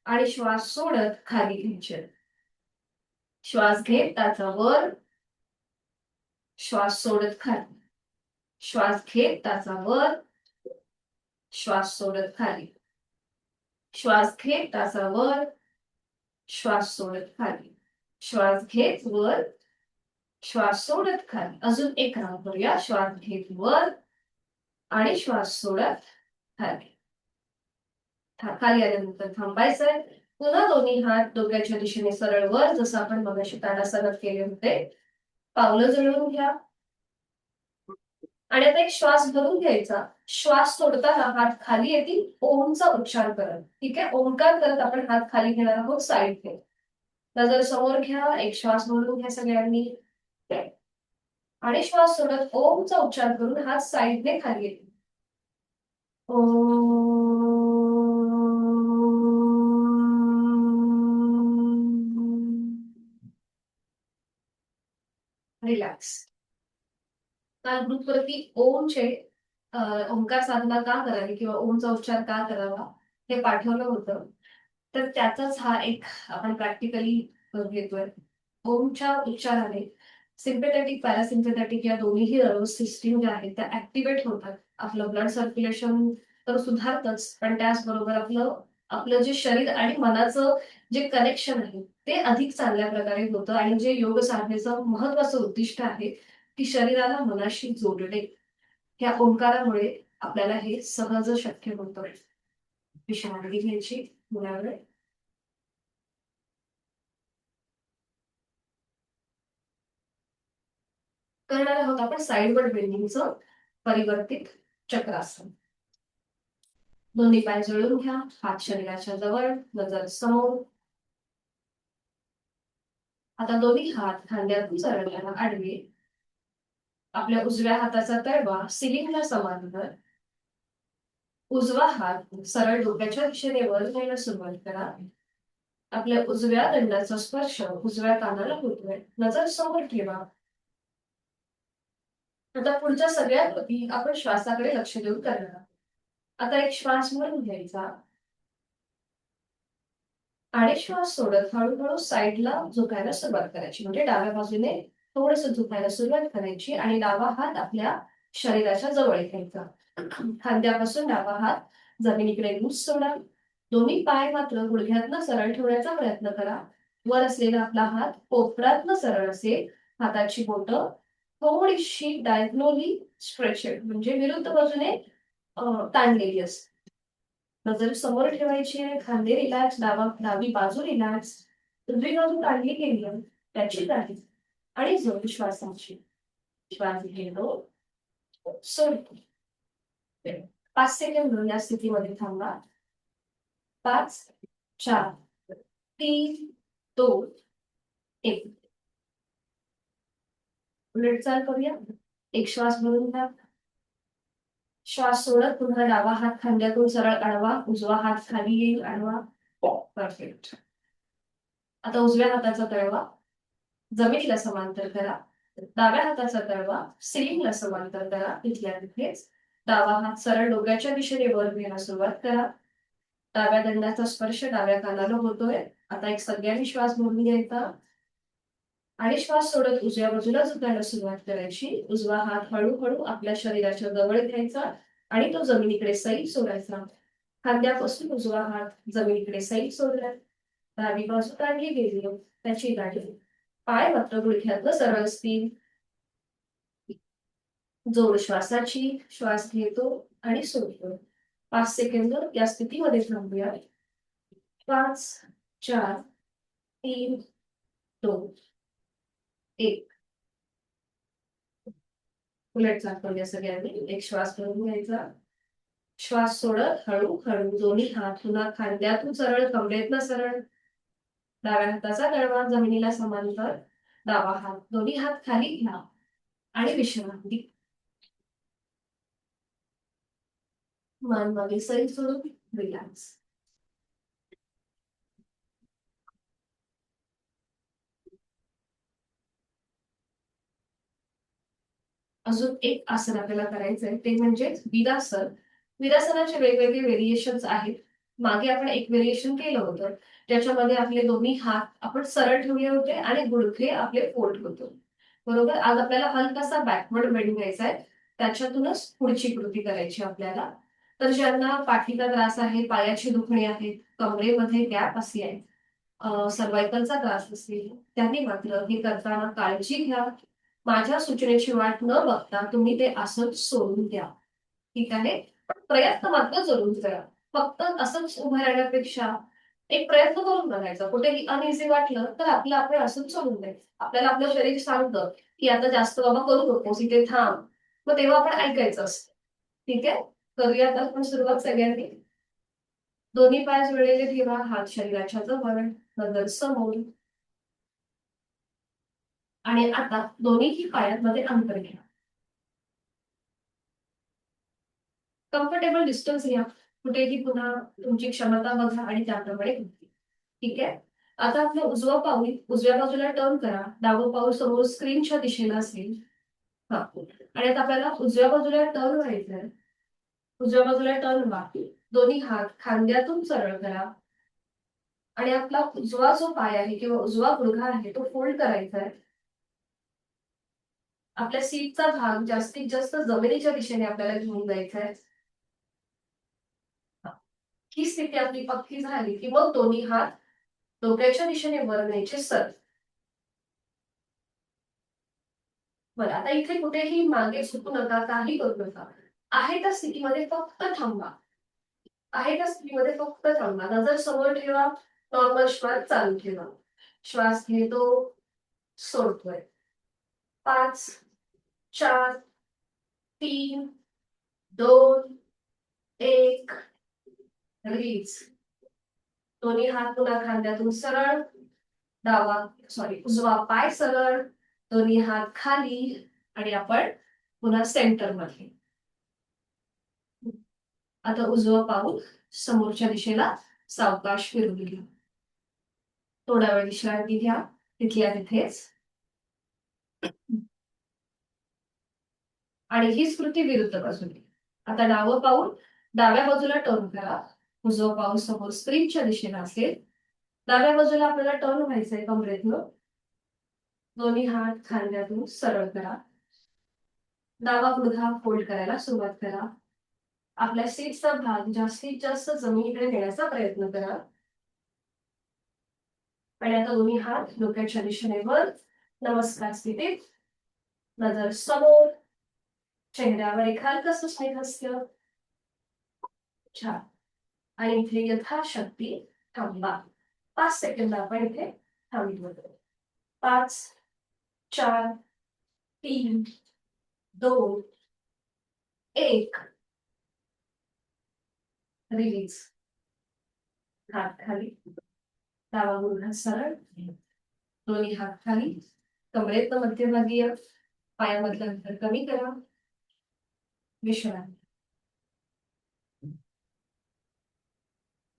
आणि श्वास सोडत खाली घ्यायचे. श्वास घेत टाचा वर. श्वास सोडत खाली. श्वास घेत टाचा वर. श्वास सोडत खाली. श्वास घेत टाचा वर. श्वास सोडत खाली. श्वास घेत वर. श्वास सोडत खाली. अजून एक राऊंड करूया. श्वास घेत वर आणि श्वास सोडत खाली. खाली आल्यानंतर थांबायचंय. पुन्हा दोन्ही हात डोक्याच्या दिशेने सरळ वर जसं आपण मगाशी ताडासनात केले होते. पावलं जळवून घ्या. आणि आता एक श्वास भरून घ्यायचा. श्वास सोडताना हात खाली येतील. ओमचा उच्चार करत. ठीक आहे. ओंकार करत आपण हात खाली घेणार आहोत साईडने. नजर समोर घ्या. एक श्वास भरून घ्या सगळ्यांनी. आणि श्वास सोडत ओमचा उच्चार करून हात साईडने खाली येतील. रिलॅक्स. काल ग्रुपवरती ओमचे ओंकार साधना का करावी किंवा ओमचा उच्चार का करावा हे पाठवलं होतं. तर त्याचाच हा एक आपण प्रॅक्टिकली घेतोय. ओमच्या उच्चाराने सिम्पॅथेटिक पॅरासिम्पॅथेटिक या दोन्हीही नर्वस सिस्टीम ज्या आहेत त्या ऍक्टिव्हेट होतात. आपलं ब्लड सर्क्युलेशन तर सुधारतच पण त्याचबरोबर आपलं आपलं जे शरीर आणि मनाचं जे कनेक्शन आहे ते अधिक चांगल्या प्रकारे होतं. आणि जे योग साधनेचं महत्वाचं उद्दिष्ट आहे की शरीराला मनाशी जोडणे. ह्या ओंकारामुळे आपल्याला हे सहज शक्य होतं. विश्रांती घ्यायची मुलाकडे. करणार आहोत आपण साइडवर्ड बेंडिंगचं परिवर्तित चक्रासन. दोन्ही पाय जोडून घ्या, हात शरीराच्या जवळ, नजर समोर. आता दोन्ही हात खांद्यातून सरळ करा आडवे. आपल्या उजव्या हाताचा तळवा सिलिंगला समांतर. उजवा हात सरळ डोक्याच्या दिशेने वर जायला सुरुवात करा. आपल्या उजव्या दंडाचा स्पर्श उजव्या कानाला होतोय, नजर समोर ठेवा. आता पुढच्या सगळ्या कृती आपण श्वासाकडे लक्ष देऊन करणार. आता एक श्वास म्हणून घ्यायचा आणि श्वास सोडत हळूहळू साईडला झुकायला सुरुवात करायची, म्हणजे डाव्या बाजूने थोडस झुकायला सुरुवात करायची आणि डावा हात आपल्या शरीराच्या जवळ घ्यायचा. खांद्यापासून डावा हात जमिनीकडे लूज सोडा. दोन्ही पाय मात्र गुडघ्यातनं सरळ ठेवण्याचा प्रयत्न करा. वर असलेला आपला हात पोपडातनं सरळ असेल. हाताची बोटं थोडीशी डायगोनली स्ट्रेचेड म्हणजे विरुद्ध बाजूने ताणलेली असते. नजर समोर ठेवायची आहे, खांदे रिलॅक्स, डावी बाजू रिलॅक्स, उजवी बाजू काढली गेली त्याची जागी आणि जोड श्वासाची. श्वास घेतो, सोडतो. 5 सेकंद या स्थितीमध्ये थांबा. 5, 4, 3, 2, 1. उलट चाल करूया. एक श्वास भरून घ्या. श्वास सोडत पुन्हा डावा हात खांद्यातून सरळ आडवा, उजवा हात खाली येईल आडवा. परफेक्ट. आता उजव्या हाताचा तळवा जमिनीला समांतर करा. डाव्या हाताचा तळवा सिलिंगला समांतर करा. तिथल्या तिथेच डावा हात सरळ डोक्याच्या दिशेने वर घ्यायला सुरुवात करा. डाव्या दंडाचा स्पर्श डाव्या कानाला होतोय. आता एक सगळ्यांनी श्वास भरून घ्यायचा आणि श्वास सोडत उजव्या बाजूला झुकायला सुरुवात करायची. उजवा हात हळूहळू आपल्या शरीराच्या जवळ घ्यायचा आणि तो जमिनीकडे सैल सोडायचा. खांद्यापासून उजवा हात जमिनीकडे सैल सोडला. डावी बाजू काढली गेली, त्याची गाडी. पाय मात्र गुडघ्यातनं सरळ असतील. जोड श्वासाची. श्वास घेतो आणि सोडतो. 5 सेकंद या स्थितीमध्ये थांबूया. 5, 4, 3, 2, 1. उलट चाल करूया सगळ्यांनी. एक श्वास भरून घ्यायचा. श्वास सोडत हळूहळू दोन्ही हात पुन्हा खांद्यातून सरळ, कमरेतनं सरळ. डाव्या हाताचा तळवा जमिनीला समांतर. डावा हात दोन्ही हात खाली घ्या आणि विश्रांती. मान मागे सैल सोडून रिलॅक्स. अजून एक आसन आपल्याला करायचंय, ते म्हणजे वीरासन. वीरासनाचे वेगवेगळे व्हेरिएशन्स आहेत. मागे आपण एक व्हेरिएशन केलं होतं, त्याच्यामध्ये आपले दोन्ही हात आपण सरळ ठेवले होते आणि गुडघे आपले फोल्ड होते. बरोबर. आज आपल्याला हलकासा बॅकवर्ड बेंड घ्यायचा आहे. त्याच्यातूनच पुढची कृती करायची आपल्याला. तर ज्यांना पाठीचा त्रास आहे, पायाची दुखणी आहे, कमरेमध्ये गॅप अशी आहे, सर्वायकलचा त्रास असेल, त्यांनी मात्र हे करताना काळजी घ्या. माझ्या सूचनेची वाट न बघता तुम्ही ते आसन सोडून द्या. ठीक आहे. पण प्रयत्न मात्र जरूर करा. फक्त असंच उभं राहण्यापेक्षा एक प्रयत्न करून बघायचा. कुठेही अनइझी वाटलं तर आपलं आपण आसन सोडून द्यायचं. आपल्याला आपलं शरीर सांगतं की आता जास्त बाबा करू नकोस, इथे थांब. मग तेव्हा आपण ऐकायचं असतं. ठीक आहे. करूयात आपण सुरुवात सगळ्यांनी. दोन्ही पाय जोडलेले ठेवा, हात शरीराच्या जवळ, नजर समोर. आणि आता दोन्हीही पायांमध्ये अंतर घ्या. कम्फर्टेबल डिस्टन्स घ्या. कुठेही पुन्हा तुमची क्षमता बघा आणि त्याप्रमाणे कृती. ठीक आहे. आता आपलं उजवं पाऊल उजव्या बाजूला टर्न करा. डावं पाऊल समोर स्क्रीनच्या दिशेला असेल. हा. आणि आता आपल्याला उजव्या बाजूला टर्न व्हायचंय. उजव्या बाजूला टर्न व्हा. दोन्ही हात खांद्यातून सरळ करा आणि आपला उजवा जो पाय आहे किंवा उजवा गुडघा आहे तो फोल्ड करायचा आहे. आपल्या सीटचा भाग जास्तीत जास्त जमिनीच्या दिशेने आपल्याला घेऊन जायचा आहे. ही स्थिती आपली पक्की झाली की मग दोन्ही हात डोक्याच्या दिशेने वर न्यायचे सर. बरं. आता इथे कुठेही मागे झुकू नका, काही करू नका. आहे त्या स्थितीमध्ये फक्त थांबा. आहे त्या स्थितीमध्ये फक्त थांबा. नजर समोर ठेवा. नॉर्मल श्वास चालू ठेवा. श्वास घेतो, सोडतोय. 5, 4 3 2 1 रिलीज. दोन्ही हात पुन्हा खांद्यातून सरळ. उजवा पाय सरळ. दोन्ही हात खाली. आणि आपण पुन्हा सेंटर मध्ये. आता उजवं पाऊल समोरच्या दिशेला सावकाश फिरून घ्या. थोडा वेळ विश्रांती घ्या तिथल्या तिथेच. आणि हीच कृती विरुद्ध बाजूने. आता डावं पाऊल डाव्या बाजूला टर्न करा. उजवं पाऊल समोर स्प्रिंगच्या दिशेला असेल. डाव्या बाजूला आपल्याला टर्न व्हायचंय कमरेतनं. दोन्ही हात खांद्यातून सरळ करा. डावा गुडघा फोल्ड करायला सुरुवात करा. आपल्या सीटचा भाग जास्तीत जास्त जमिनीकडे नेण्याचा प्रयत्न करा. आणि आता दोन्ही हात डोक्याच्या दिशेने वर. नमस्कार स्थितीत. नजर समोर. चेहऱ्यावर एक हलकंसं स्नेहस्य. छान. आणि इथे यथाशक्ती थांबा. 5 सेकंद आपण इथे थांबलो. 5 4 3 2 1 रिलीज. हात खाली. डावा गुडघा सरळ. दोन्ही हात खाली. कमरेत मध्यभागी या. पायामधलं अंतर कमी करा. विश्रांती.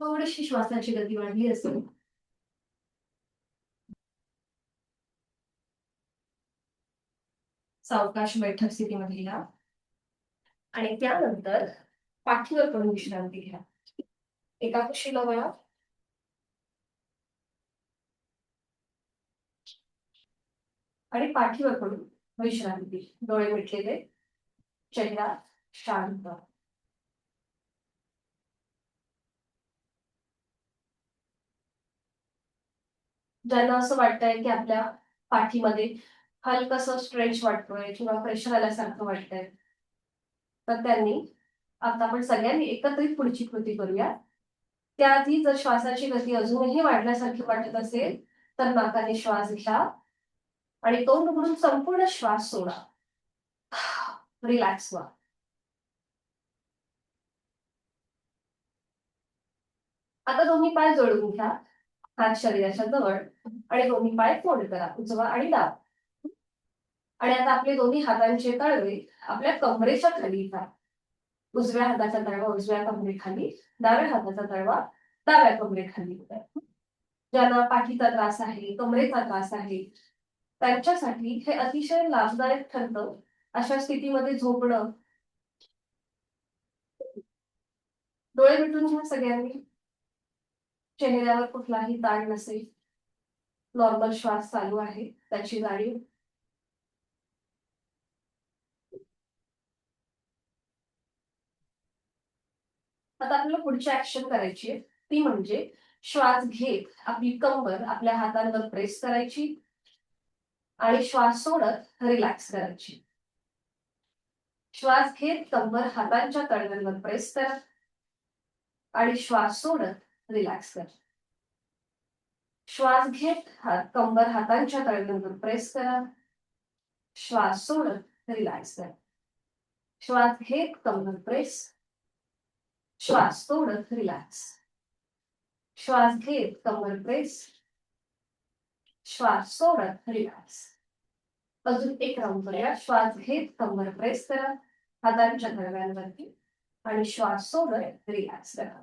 थोडीशी श्वासाची गती वाढली असेल. सावकाश बैठक स्थितीमध्ये या. आणि त्यानंतर पाठीवर पडून विश्रांती घ्या. एका कुशीला वळा. आणि पाठीवर पडून विश्रांती. डोळे मिटलेले. चेहरा शांत. ज्यांना असं वाटतंय की आपल्या पाठीमध्ये हलकसं स्ट्रेच वाटतोय किंवा प्रेशर आल्यासारखं वाटतंय, तर त्यांनी आता आपण सगळ्यांनी एकत्रित पुढची कृती करूया. त्याआधी जर श्वासाची गती अजूनही वाढल्यासारखी वाटत असेल तर नाकाने श्वास घ्या आणि तोंड उघडून संपूर्ण श्वास सोडा. रिलॅक्स व्हा. आता दोन्ही पाय जोडून घ्या. हात शरीराच्या जवळ आणि दोन्ही पाय फोल्ड करा. उजवा आणि डावा. आणि आता आपले दोन्ही हातांचे तळवे आपल्या कमरेच्या खाली घ्या. उजव्या हाताचा तळवा उजव्या कमरेखाली. डाव्या हाताचा तळवा डाव्या कमरेखाली. ज्यांना पाठीचा त्रास आहे, कमरेचा त्रास आहे, त्यांच्यासाठी हे अतिशय लाभदायक ठरतं. अशा स्थितीमध्ये झोपणं. डोळे मिटून घ्या सगळ्यांनी. चेहऱ्यावर कुठलाही ताण नसेल. नॉर्मल श्वास चालू आहे त्याची जाणीव. आता आपल्याला पुढची ऍक्शन करायची आहे. ती म्हणजे श्वास घेत आपली कंबर आपल्या हातांवर प्रेस करायची आणि श्वास सोडत रिलॅक्स करायची. श्वास घेत कंबर हातांच्या तळव्यांवर प्रेस करा आणि श्वास सोडत रिलॅक्स करा. श्वास घेत कंबर हातांच्या तळव्यांवर प्रेस करा. श्वास सोडत रिलॅक्स करा. श्वास घेत कंबर प्रेस. श्वास सोडत रिलॅक्स. श्वास घेत कंबर प्रेस. श्वास सोडत रिलॅक्स. अजून एक राऊंड करूया. श्वास घेत कंबर प्रेस करा हातांच्या तळव्यांवरती आणि श्वास सोडत रिलॅक्स करा.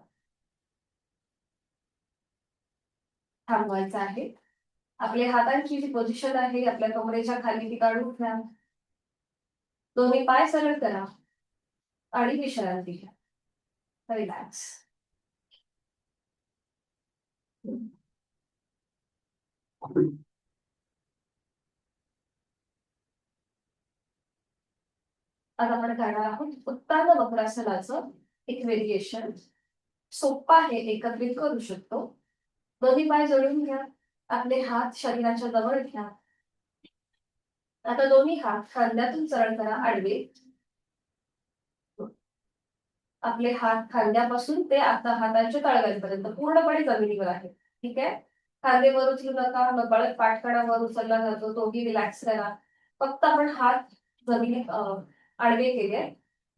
थांबवायचं आहे. आपल्या हातांची जी पोझिशन आहे आपल्या कमरेच्या खाली ती काढून घ्या. दोन्ही पाय सरळ करा आणि विश्रांती घ्या. रिलॅक्स. आता आपण करणार आहोत उत्तान वक्रासनाचं एक व्हेरिएशन. सोप्पा आहे, एकत्रित करू शकतो. दोन्ही पाय जोडून घ्या. आपले हात शरीराच्या जवळ घ्या. आता दोन्ही हात खांद्यातून सरळ करा आडवे. आपले हात खांद्यापासून ते आता हातांच्या तळव्यांपर्यंत पूर्णपणे जमिनीवर आहे. ठीक आहे. खांदे वर उचलू नका. नकळत पाठकडा वर उचलला जातो तोही रिलॅक्स करा. फक्त आपण हात जमिनीत आडवे केले.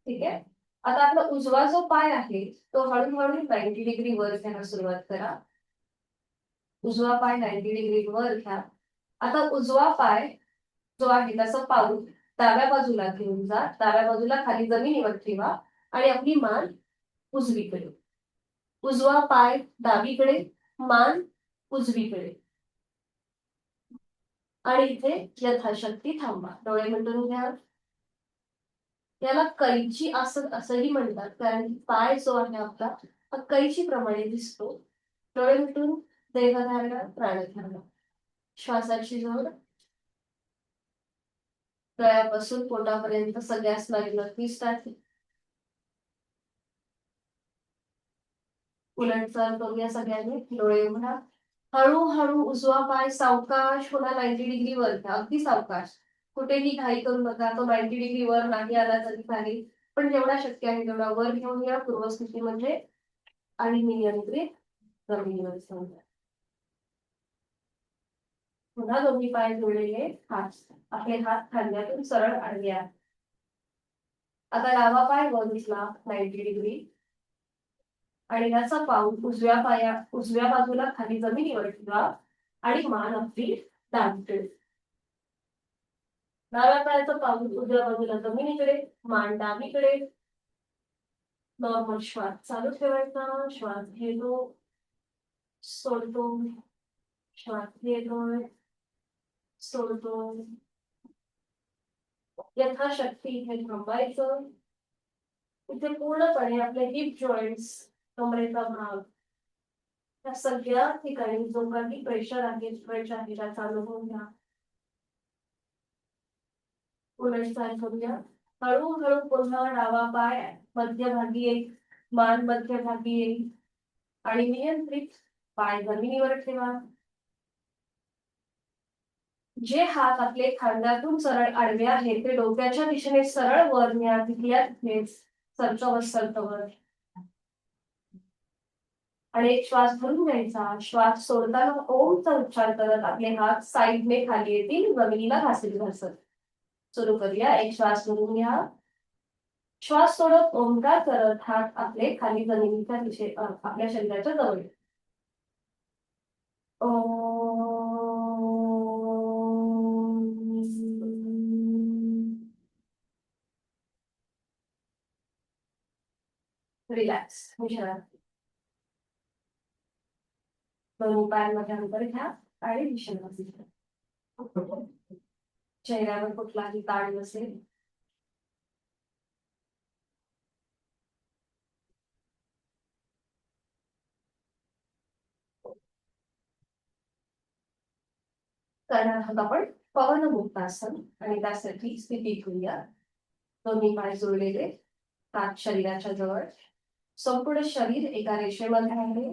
ठीक आहे. आता आपला उजवा जो पाय आहे तो हळूहळू 90 डिग्री वर घ्यायला सुरुवात करा. उजवा पाय 90 डिग्री वर घ्या. आता उजवा पाय जो आहे त्याचं पाऊल डाव्या बाजूला घेऊन जा. डाव्या बाजूला खाली जमिनीवर ठेवा आणि आपली मान उजवीकडे. उजवा पाय डावीकडे, मान उजवीकडे. आणि इथे यथाशक्ती थांबा. डोळे मिटून घ्या. याला कैची असंही म्हणतात, कारण की पाय जो आहे आपला हा कैची प्रमाणे दिसतो. डोळे मिटून देहधारणा प्राणधारणा. श्वासाची जोड गळ्यापासून पोटापर्यंत सगळ्या स्नायू नक्कीच टाकली. उलटचाल करूया सगळ्यांनी. डोळे उघडा. हळूहळू उजवा पाय सावकाश पुन्हा 90 डिग्री वर घ्या. अगदी सावकाश. कुठेही घाई करू नका. तो 90 डिग्री वर नाही आला तरी चालेल, पण जेवढा शक्य आहे तेवढा वर घेऊन या पूर्वस्थितीमध्ये आणि नियंत्रित जमिनीवर समजा. पुन्हा दोन्ही पाय जोडलेले, हात आपले हात खांद्यातून सरळ आडवे आहेत. आता डावा पाय वर उचला 90 डिग्री आणि याचा पाऊल उजव्या बाजूला खाली जमिनीवर ठेवा आणि मान आपली डावीकडे. डाव्या पायाचं पाऊल उजव्या बाजूला जमिनीकडे, मान डावीकडे. नॉर्मल श्वास चालू ठेवायचा. श्वास घेतो, सोडतो, श्वास घेतोय, सोडतो. यथाशक्ती इथे थांबायचं. इथे पूर्णपणे आपले हिप जॉईंट्स, कमरेचा भाग, या सगळ्या ठिकाणी जो काही प्रेशर आहे, स्ट्रेच आहे त्याचा अनुभव घ्या. उलटचाल करूया. हळूहळू पुन्हा डावा पाय मध्यभागी येईल, मान मध्यभागी येईल आणि नियंत्रित पाय जमिनीवर ठेवा. जे हात आपले खांद्यातून सरळ आडवे आहेत ते डोक्याच्या दिशेने सरळ वर न्या. तिथेच सरकवत आणि एक श्वास भरून घ्यायचा. श्वास सोडताना ओमचा उच्चार करत आपले हात साईडने खाली येतील, जमिनीला घासत. सुरू करूया. एक श्वास भरून घ्या. श्वास सोडत ओंकार करत हात आपले खाली जमिनीच्या आपल्या शरीराच्या जवळ. रिलॅक्स. विश्रांती. दोन्ही पायांमध्ये अंतर घ्या आणि विश्रांती घ्या. चेहऱ्यावर कुठलाही ताण नसेल. करणार आहोत आपण पवनमुक्तासन आणि त्यासाठी स्थिती घेऊया. दोन्ही पाय जोडलेले, हात शरीराच्या जवळ, संपूर्ण शरीर एका रेषेमध्ये आहे.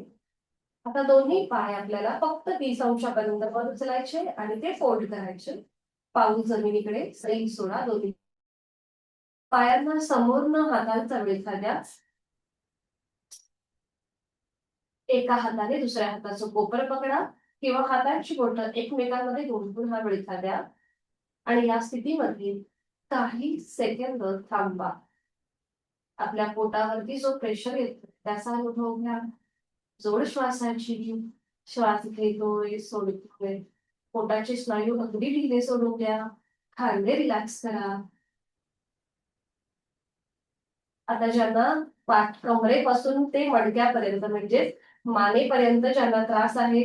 आता दोन्ही पाय आपल्याला फक्त 30 अंशापर्यंत वर उचलायचे आणि ते फोल्ड करायचे. पाऊल जमिनीकडे, सैल सोडा. दोन्ही पायांना समोरनं हातांचा वेढा द्या. एका हाताने दुसऱ्या हाताचं कोपर पकडा किंवा हातांची बोटं एकमेकांमध्ये घेऊन पुन्हा वेढा द्या आणि या स्थितीमध्ये काही सेकंद थांबा. आपल्या पोटावरती जो प्रेशर येतो त्याचा अनुभव घ्या. जोड श्वासाची. श्वास घेतोय, सोडतोय. पोटाचे स्नायू अगदी ढिले सोडून द्या. खांदे रिलॅक्स करा. आता ज्यांना कमरेपासून ते मणक्यापर्यंत म्हणजे मानेपर्यंत ज्यांना त्रास आहे,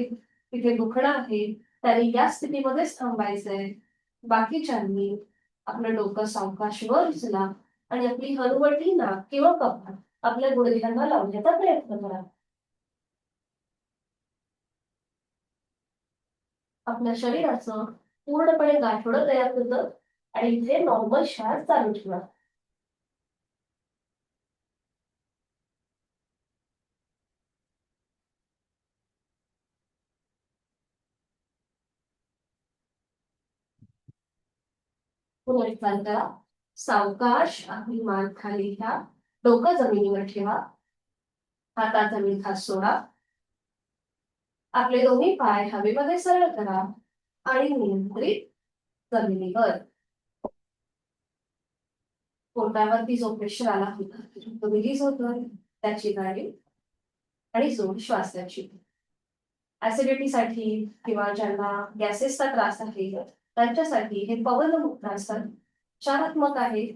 तिथे दुखणं आहे, त्यांनी या स्थितीमध्येच थांबायचंय. बाकीच्यांनी आपलं डोकं सावकाश वर उचला आणि आपली हनुवटी नाक किंवा कपाळ आपल्या गुडघ्यांना लावण्याचा प्रयत्न करा. आपल्या शरीराचं पूर्णपणे गाठोडं तयार होतं आणि इथे नॉर्मल श्वास चालू ठेवा. पुनरुत्थान करा. सावकाश आपली मान खाली घ्या. डोकं जमिनीवर ठेवा. हाताचा विळखा सोडा. आपले दोन्ही पाय हवेमध्ये सरळ करा आणि नियंत्रित जमिनीवर. पोटावरती जो प्रेशर आला होता तो रिलीज होतोय, त्याची जाणीव आणि जोड श्वासाची. ऍसिडिटीसाठी किंवा ज्यांना गॅसेसचा त्रास आहे त्यांच्यासाठी हे पवनमुक्तासन उपचारात्मक आहे.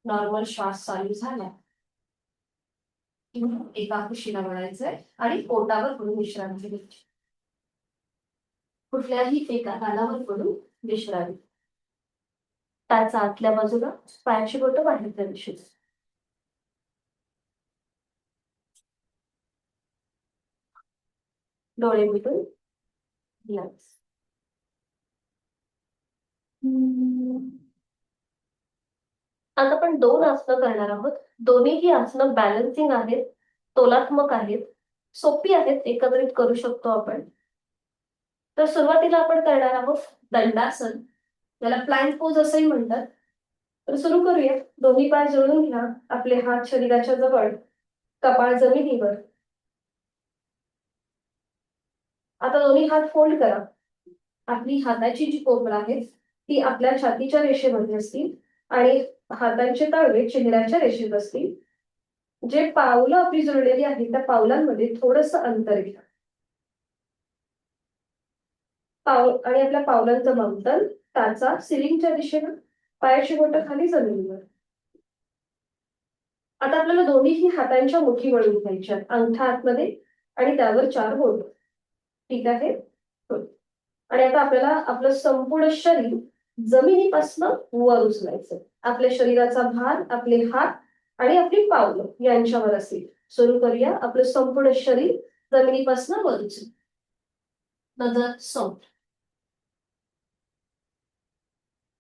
नॉर्मल श्वास चालू झाला किंवा एका कुशीला वळायचंय आणि पोटावर पडून विश्रांती घ्यायची. कुठल्याही एका कानावर पडून विश्रांती. त्याचा आतल्या बाजूला पायाची बोटं बाहेरच्या दिशेस. डोळे मिटून रिलॅक्स. आता आपण 2 आसनं करणार आहोत. दोन्हीही आसनं बॅलन्सिंग आहेत, तोलात्मक आहेत, सोपी आहेत, एकत्रित करू शकतो आपण. तर सुरुवातीला आपण करणार आहोत दंडासन, त्याला प्लॅंक पोज असंही म्हणतात. तर सुरू करूया. दोन्ही पाय जोडून घ्या, आपले हात शरीराच्या जवळ, कपाळ जमिनीवर. आता दोन्ही हात फोल्ड करा. आपली हाताची जी कोपळ आहे ती आपल्या छातीच्या रेषेमध्ये असतील आणि हातांचे तळवे चेहऱ्याच्या रेषेत असतील. जे पावलं आपली जुळलेली आहेत त्या पावलांमध्ये थोडंसं अंतर घ्या. आणि आपल्या पावलांचं मंथन टाचा सिलिंगच्या दिशेनं, पायाची बोटं खाली जमिनीवर. आता आपल्याला दोन्हीही हातांच्या मुठी वळून घ्यायच्या, अंगठा आतमध्ये आणि त्यावर 4 बोट. ठीक आहे. आणि आता आपल्याला आपलं संपूर्ण शरीर जमिनीपासून वर उचलायचं. आपल्या शरीराचा भार आपले हात आणि आपली पावलं यांच्यावर असेल. सुरू करूया. आपलं संपूर्ण शरीर जमिनीपासून वर उचल. नजर सोट.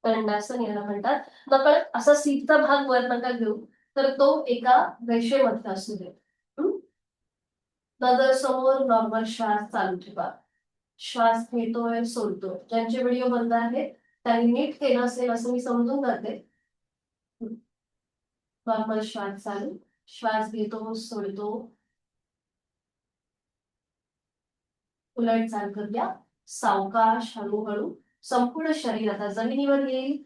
दंडासन याला म्हणतात. नकळत असा सीटचा भाग वर नका घेऊ, तर तो एका रेषेमध्ये असू दे. नजर समोर, नॉर्मल श्वास चालू ठेवा. श्वास घेतोय सोडतोय. ज्यांचे व्हिडिओ बंद आहेत त्यांनी नीट केलं असेल असं मी समजून जाते. नॉर्मल श्वास चालू. श्वास घेतो सोडतो. उलट चाल करूया. सावकाश हळूहळू. संपूर्ण शरीर आता जमिनीवर येईल,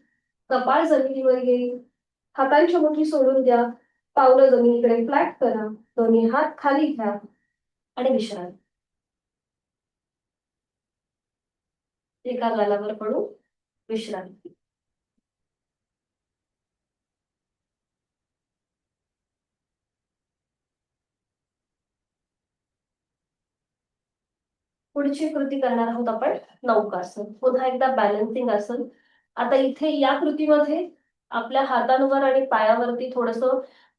कपाळ जमिनीवर येईल. हातांची मुठी सोडून द्या, पावलं जमिनीकडे फ्लॅट करा, दोन्ही हात खाली घ्या आणि विश्रांती. एका गालावर पडू विश्रांती. पुढची कृती करणार आहोत आपण नौकासन. पुन्हा एकदा बॅलन्सिंग आसन. आता इथे या कृतीमध्ये आपल्या हातांवर आणि पायावरती थोडस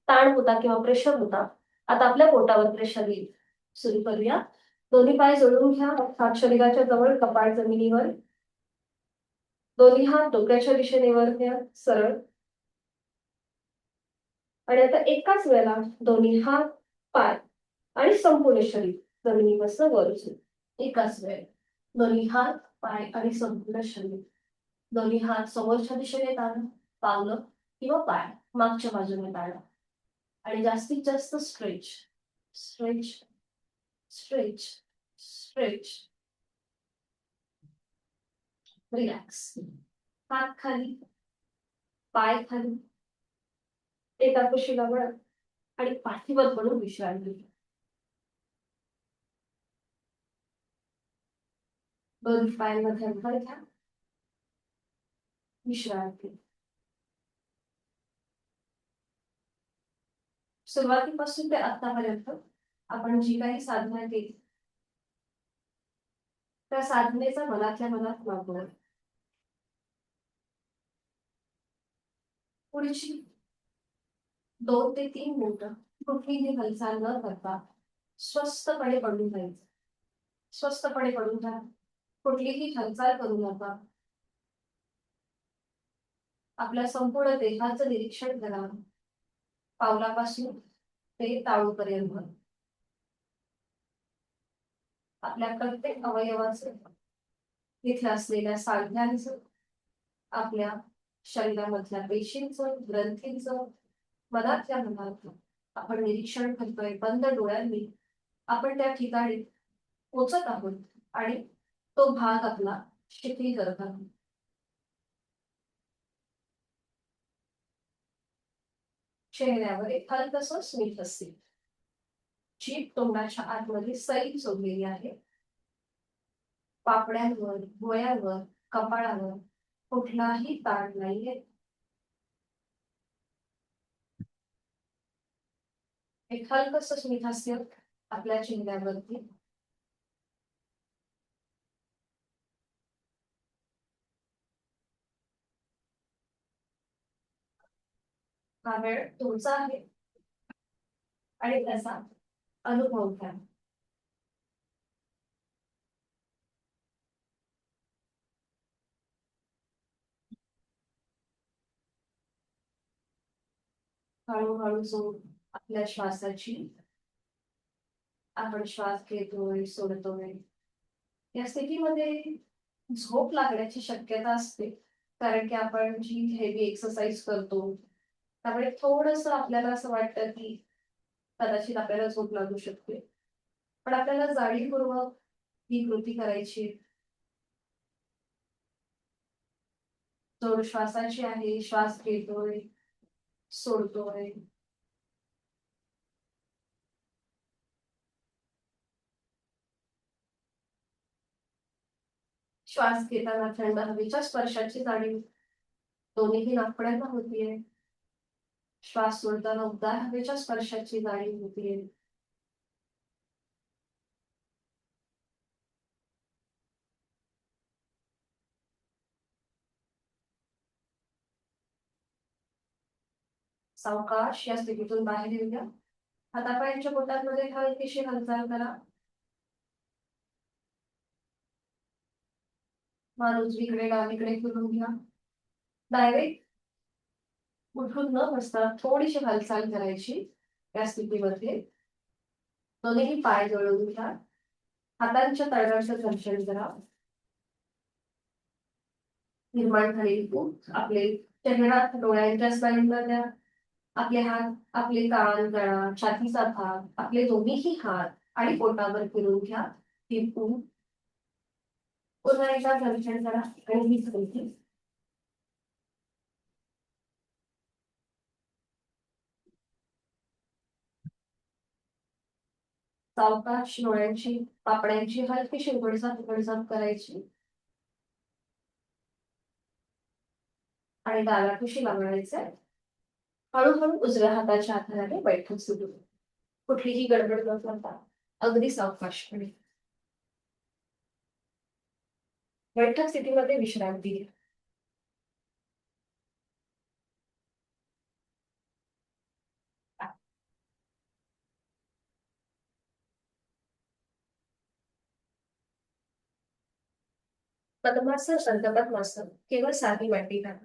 ताण होता किंवा प्रेशर होता. आता आपल्या पोटावर प्रेशर येईल. सुरू करूया. दोन्ही पाय जोडून घ्या, हात शरीराच्या जवळ, कपाळ जमिनीवर. दोन्ही हात डोक्याच्या दिशेने वर घ्या, सरळ. आणि आता एकाच वेळेला दोन्ही हात, पाय आणि संपूर्ण शरीर जमिनीपासून वर उचलू. एकाच वेळ दोन्ही हात, पाय आणि संपूर्ण शरीर. दोन्ही हात समोरच्या दिशेने ताणा, पावलं किंवा पाय मागच्या बाजूने ताणा. आणि जास्तीत जास्त stretch stretch stretch stretch. Relax. हात खाली, पाय खाली. एका कुशीला वळा आणि पाठीवर पडून विश्रांती घ्या. दोन्ही पायांमध्ये अंतर घ्या. विश्रांती. सुरुवातीपासून ते आतापर्यंत आपण जी काही साधना केली त्या साधनेचा मनातल्या मनात वापर. पुढची 2 ते 3 मिनिटं कुठलीही हालचाल न करता स्वस्थपणे पडून जायचं. स्वस्थपणे पडून राहा. कुठलीही हालचाल करू नका. आपल्या संपूर्ण देहाचं निरीक्षण करा, पावलापासून ते टाळूपर्यंत. आपल्या प्रत्येक अवयवाचं, तिथे असलेल्या साध्यांचं, आपल्या शरीरामधल्या पेशींचं, ग्रंथींचं, मनातल्या मनात आपण निरीक्षण करतोय. बंद डोळ्यांनी आपण त्या ठिकाणी पोचत आहोत आणि तो भाग आपला शिथिल करताना चेहऱ्यावर एक हलकसं स्मित असते. जीभ तोंडाच्या आतमध्ये सैल चोरलेली आहे. पापड्यांवर, डोळ्यांवर, कपाळावर कुठलाही ताण नाहीये. एक हलकसं स्मितहास्य आपल्या चेहऱ्यावरती. हा वेळ तुमचा आहे आणि त्याचा अनुभव घ्या. हळूहळू जो आपल्या श्वासाची आपण श्वास घेतोय सोडतोय या स्थितीमध्ये झोप लागण्याची शक्यता असते. कारण की आपण जी हेवी एक्सरसाइज करतो त्यामुळे थोडस आपल्याला असं वाटतं की कदाचित आपल्याला झोप लागू शकते. पण आपल्याला जाणीवपूर्वक ही कृती करायची. जोड श्वासाची आहे, श्वास घेतोय सोडतोय. श्वास घेताना थंड हवेच्या स्पर्शाची जाणीव दोन्हीही नाकपुड्यांना होतीये. श्वास सोडताना उबदार हवेच्या स्पर्शाची जाणीव होतीये. सावकाश या स्थितीतून बाहेर येऊया. हातापायांच्या बोटांमध्ये हलकीशी हालचाल करा. मान उजवीकडे डावीकडे फिरून घ्या. डायरेक्ट उठून न बसता थोडीशी हालचाल करायची या स्थितीमध्ये. दोन्ही पाय जोडून घ्या. हातांच्या तळव्यांचं घर्षण करा. निर्माण झालेली भूक आपले चेहरा डोळ्यांच्या स्नायूंना द्या. आपले हात, आपले कान, गळा, छातीचा भाग, आपले दोन्हीही हात आणि पोटावर फिरून घ्या. ही भूक पुन्हा एकदा घर्षण करा आणि ही स्थिती. सावकाश डोळ्यांची पापड्यांची हलकीशी उघडझाप उघडझाप करायची आणि डाव्या कुशी लावायचे. हळूहळू उजव्या हाताच्या आधाराने बैठक सुरू. कुठलीही गडबड न करता अगदी सावकाशपणे बैठक स्थितीमध्ये विश्रांती घ्या. पद्मासन अर्धपद्मासन केवळ साधी मांडी घाला.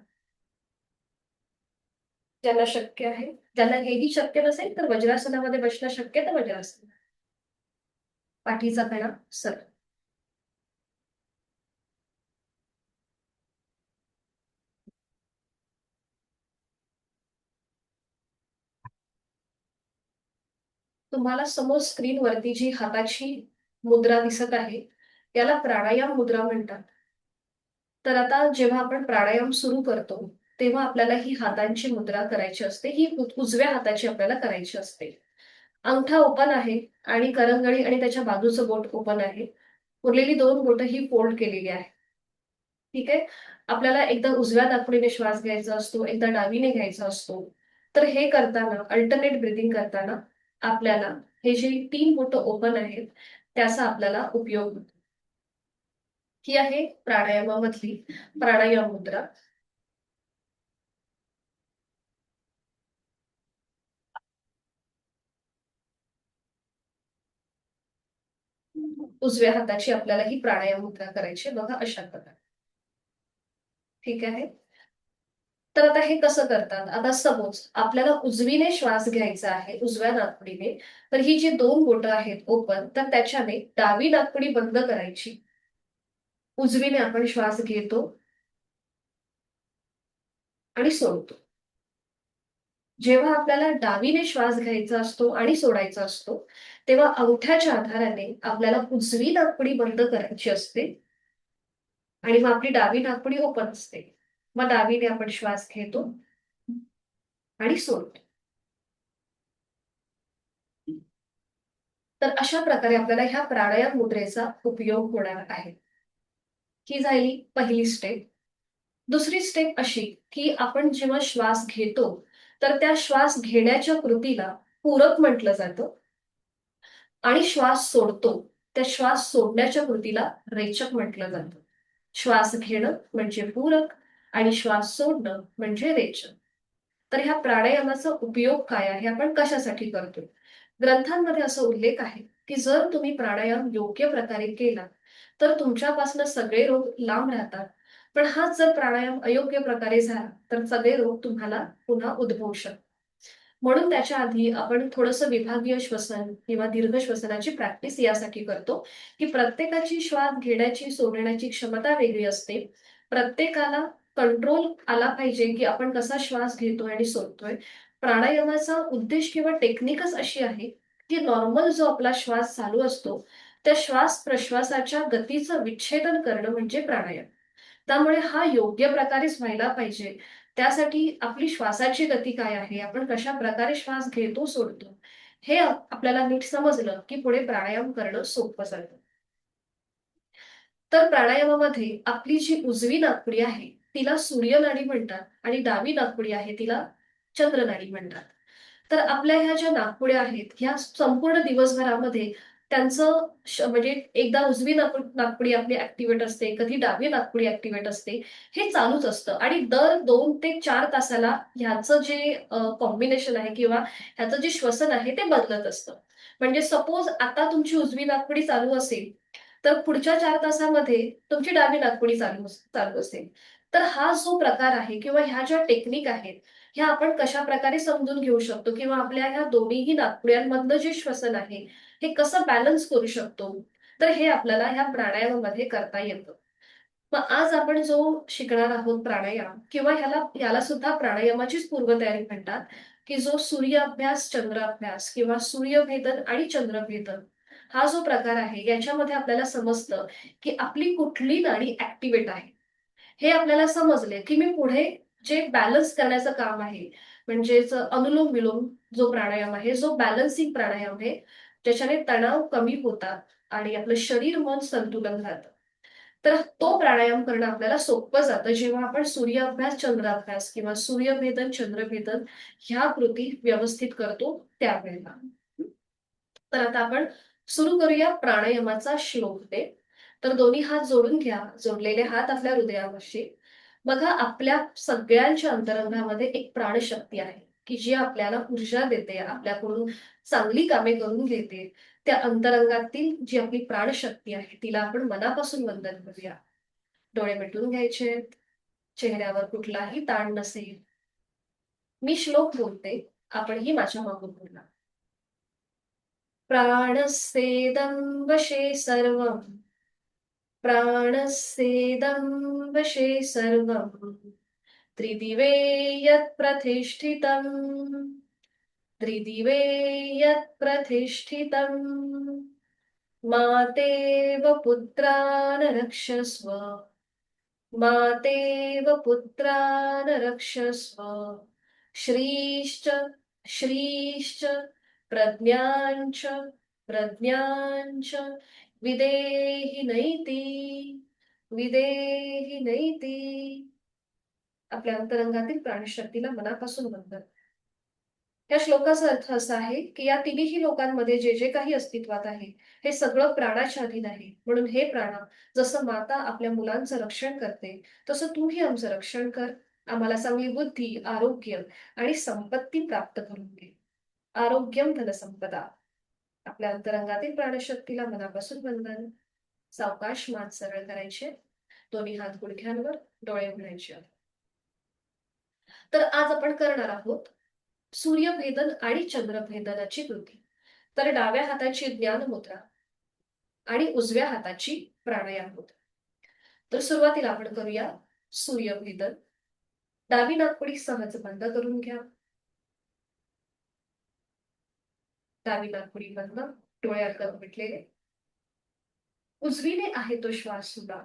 ज्यांना शक्य आहे, ज्यांना हेही शक्य नसेल तर वज्रासनामध्ये बसणं शक्य तर वज्रासन. पाठीचा कणा सर. तुम्हाला समोर स्क्रीनवरती जी हाताची मुद्रा दिसत आहे याला प्राणायाम मुद्रा म्हणतात. तर आता जेव्हा आपण प्राणायाम सुरू करतो तेव्हा आपल्याला ही हातांची मुद्रा करायची असते. ही उजव्या हाताची आपल्याला करायची असते. अंगठा ओपन आहे आणि करंगळी आणि त्याच्या बाजूचं बोट ओपन आहे. उरलेली दोन बोटं ही फोल्ड केलेली आहे. ठीक आहे. आपल्याला एकदा उजव्या नाकपुडीने श्वास घ्यायचा असतो, एकदा डावीने घ्यायचा असतो. तर हे करताना अल्टरनेट ब्रिदिंग करताना आपल्याला हे जे 3 बोटं ओपन आहेत त्याचा आपल्याला उपयोग होतो. ही आहे प्राणायामामधली प्राणायाम मुद्रा. उजव्या हाताची आपल्याला ही प्राणायाम मुद्रा करायची बघा अशा प्रकारे. ठीक आहे. तर आता हे कसं करतात? आता सपोज आपल्याला उजवीने श्वास घ्यायचा आहे उजव्या नाकपुडीने. तर ही जी 2 बोटं आहेत ओपन तर त्याच्याने डावी नाकपुडी बंद करायची. उजवीने आपण श्वास घेतो आणि सोडतो. जेव्हा आपल्याला डावीने श्वास घ्यायचा असतो आणि सोडायचा असतो तेव्हा अंगठ्याच्या आधाराने आपल्याला उजवी नाकपुडी बंद करायची असते आणि मग आपली डावी नाकपुडी ओपन असते. मग डावीने आपण श्वास घेतो आणि सोडतो. तर अशा प्रकारे आपल्याला ह्या प्राणायाम मुद्रेचा उपयोग होणार आहे. ही झाली पहिली स्टेप. दुसरी स्टेप अशी की आपण जेव्हा श्वास घेतो तर त्या श्वास घेण्याच्या कृतीला पूरक म्हटलं जातं आणि श्वास सोडतो त्या श्वास सोडण्याच्या कृतीला रेचक म्हटलं जातं. श्वास घेणं म्हणजे पूरक आणि श्वास सोडणं म्हणजे रेचक. तर ह्या प्राणायामाचा उपयोग काय आहे, आपण कशासाठी करतो? ग्रंथांमध्ये असा उल्लेख आहे की जर तुम्ही प्राणायाम योग्य प्रकारे केला तर तुमच्यापासून सगळे रोग लांब राहतात. पण हाच जर प्राणायाम अयोग्य प्रकारे झाला तर सगळे रोग तुम्हाला पुन्हा उद्भवू शकतात. म्हणून त्याच्या आधी आपण थोडंसं विभागीय श्वसन किंवा दीर्घ श्वसनाची प्रॅक्टिस यासाठी करतो की प्रत्येकाची श्वास घेण्याची सोडण्याची क्षमता वेगळी असते. प्रत्येकाला कंट्रोल आला पाहिजे की आपण कसा श्वास घेतोय आणि सोडतोय. प्राणायामाचा उद्देश किंवा टेक्निकच अशी आहे की नॉर्मल जो आपला श्वास चालू असतो त्या श्वास प्रश्वासाच्या गतीचं विच्छेदन करणं म्हणजे प्राणायाम. त्यामुळे हा योग्य प्रकारेच व्हायला पाहिजे. त्यासाठी आपली श्वासाची गती काय आहे, आपण कशा प्रकारे श्वास घेतो सोडतो, हे आपल्याला नीट समजलं की पुढे प्राणायाम करणं सोपं जातं. तर प्राणायामामध्ये आपली जी उजवी नाकपुडी आहे तिला सूर्य नाडी म्हणतात आणि डावी नाकपुडी आहे तिला चंद्र नाडी म्हणतात. तर आपल्या ह्या ज्या नाकपुड्या आहेत ह्या संपूर्ण दिवसभरामध्ये त्यांचं म्हणजे एकदा उजवी नाकपुडी आपली ऍक्टिव्हेट असते, कधी डावी नाकपुडी ऍक्टिव्हेट असते. हे चालूच असतं आणि दर 2 ते 4 तासाला ह्याचं जे कॉम्बिनेशन आहे किंवा ह्याचं जे श्वसन आहे ते बदलत असतं. म्हणजे सपोज आता तुमची उजवी नाकपुडी चालू असेल तर पुढच्या 4 तासामध्ये तुमची डावी नाकपुडी चालू चालू असेल. तर हा जो प्रकार आहे किंवा ह्या ज्या टेक्निक आहेत ह्या आपण कशा प्रकारे समजून घेऊ शकतो किंवा आपल्या ह्या दोन्हीही नाकपुड्यांमधलं जे श्वसन आहे हे कसं बॅलन्स करू शकतो, तर हे आपल्याला ह्या प्राणायामामध्ये करता येतं. मग आज आपण जो शिकणार आहोत प्राणायाम किंवा याला सुद्धा प्राणायामाचीच पूर्वतयारी म्हणतात की जो सूर्य अभ्यास चंद्र अभ्यास किंवा सूर्यभेदन आणि चंद्रभेदन हा जो प्रकार आहे याच्यामध्ये आपल्याला समजतं की आपली कुठली नाडी ऍक्टिव्हेट आहे. हे आपल्याला समजले की मी पुढे जे बॅलन्स करण्याचं काम आहे म्हणजेच अनुलोम विलोम जो प्राणायाम आहे जो बॅलन्सिंग प्राणायाम आहे ज्याच्याने तणाव कमी होतात आणि आपलं शरीर मन संतुलन राहतं. तर तो प्राणायाम करणं आपल्याला सोपं जातं जेव्हा आपण सूर्य अभ्यास चंद्र अभ्यास किंवा सूर्यभेदन चंद्रभेदन ह्या कृती व्यवस्थित करतो त्यावेळेला. तर आता आपण सुरू करूया प्राणायामाचा श्लोक ते. तर दोन्ही हात जोडून घ्या, जोडलेले हात आपल्या हृदयापाशी. बघा आपल्या सगळ्यांच्या अंतरंगामध्ये एक प्राणशक्ती आहे की जी आपल्याला ऊर्जा देते, आपल्याकडून चांगली कामे करून घेते. त्या अंतरंगातील जी आपली प्राणशक्ती आहे तिला आपण मनापासून वंदन करूया. डोळे मिटून घ्यायचे, चेहऱ्यावर कुठलाही ताण नसेल. मी श्लोक बोलते, आपणही माझ्या मागून बोला. प्राणस्येदं वशे सर्वं, प्राणस्येदं वशे सर्वं, त्रिदिवे यत् प्रतिष्ठितम्, त्रिदिवे यत् प्रतिष्ठितम्, मातेव पुत्रान् रक्षस्व, मातेव पुत्रान् रक्षस्व, श्रीश्च श्रीश्च प्रज्ञाञ्च प्रज्ञाञ्च विदेहि नैति, विदेहि नैति. आपल्या अंतरंगातील प्राणशक्तीला मनापासून वंदन. या श्लोकाचा अर्थ असा आहे की या तिन्ही लोकांमध्ये जे जे काही अस्तित्वात आहे हे सगळं प्राणाच्या अधीन आहे. म्हणून हे प्राणा, जसं माता आपल्या मुलांचं रक्षण करते तसं तूही आमचं रक्षण कर. आम्हाला चांगली बुद्धी, आरोग्य आणि संपत्ती प्राप्त करून दे. आरोग्यम धनसंपदा. आपल्या अंतरंगातील प्राणशक्तीला मनापासून वंदन. सावकाश मान सरळ करायचे, दोन्ही हात गुडघ्यांवर, डोळे उघडायचे. तर आज आपण करणार आहोत सूर्यभेदन आणि चंद्रभेदनाची कृती. तर डाव्या हाताची ज्ञान मुद्रा आणि उजव्या हाताची प्राणायाम मुद्रा. तर सुरुवातीला आपण करूया सूर्यभेदन. डावी नाकपुडी सहज बंद करून घ्या. डावी नाकपुडी बंद, डोळे अर्धवट मिटलेले. उजवीने आहे तो श्वास सुद्धा.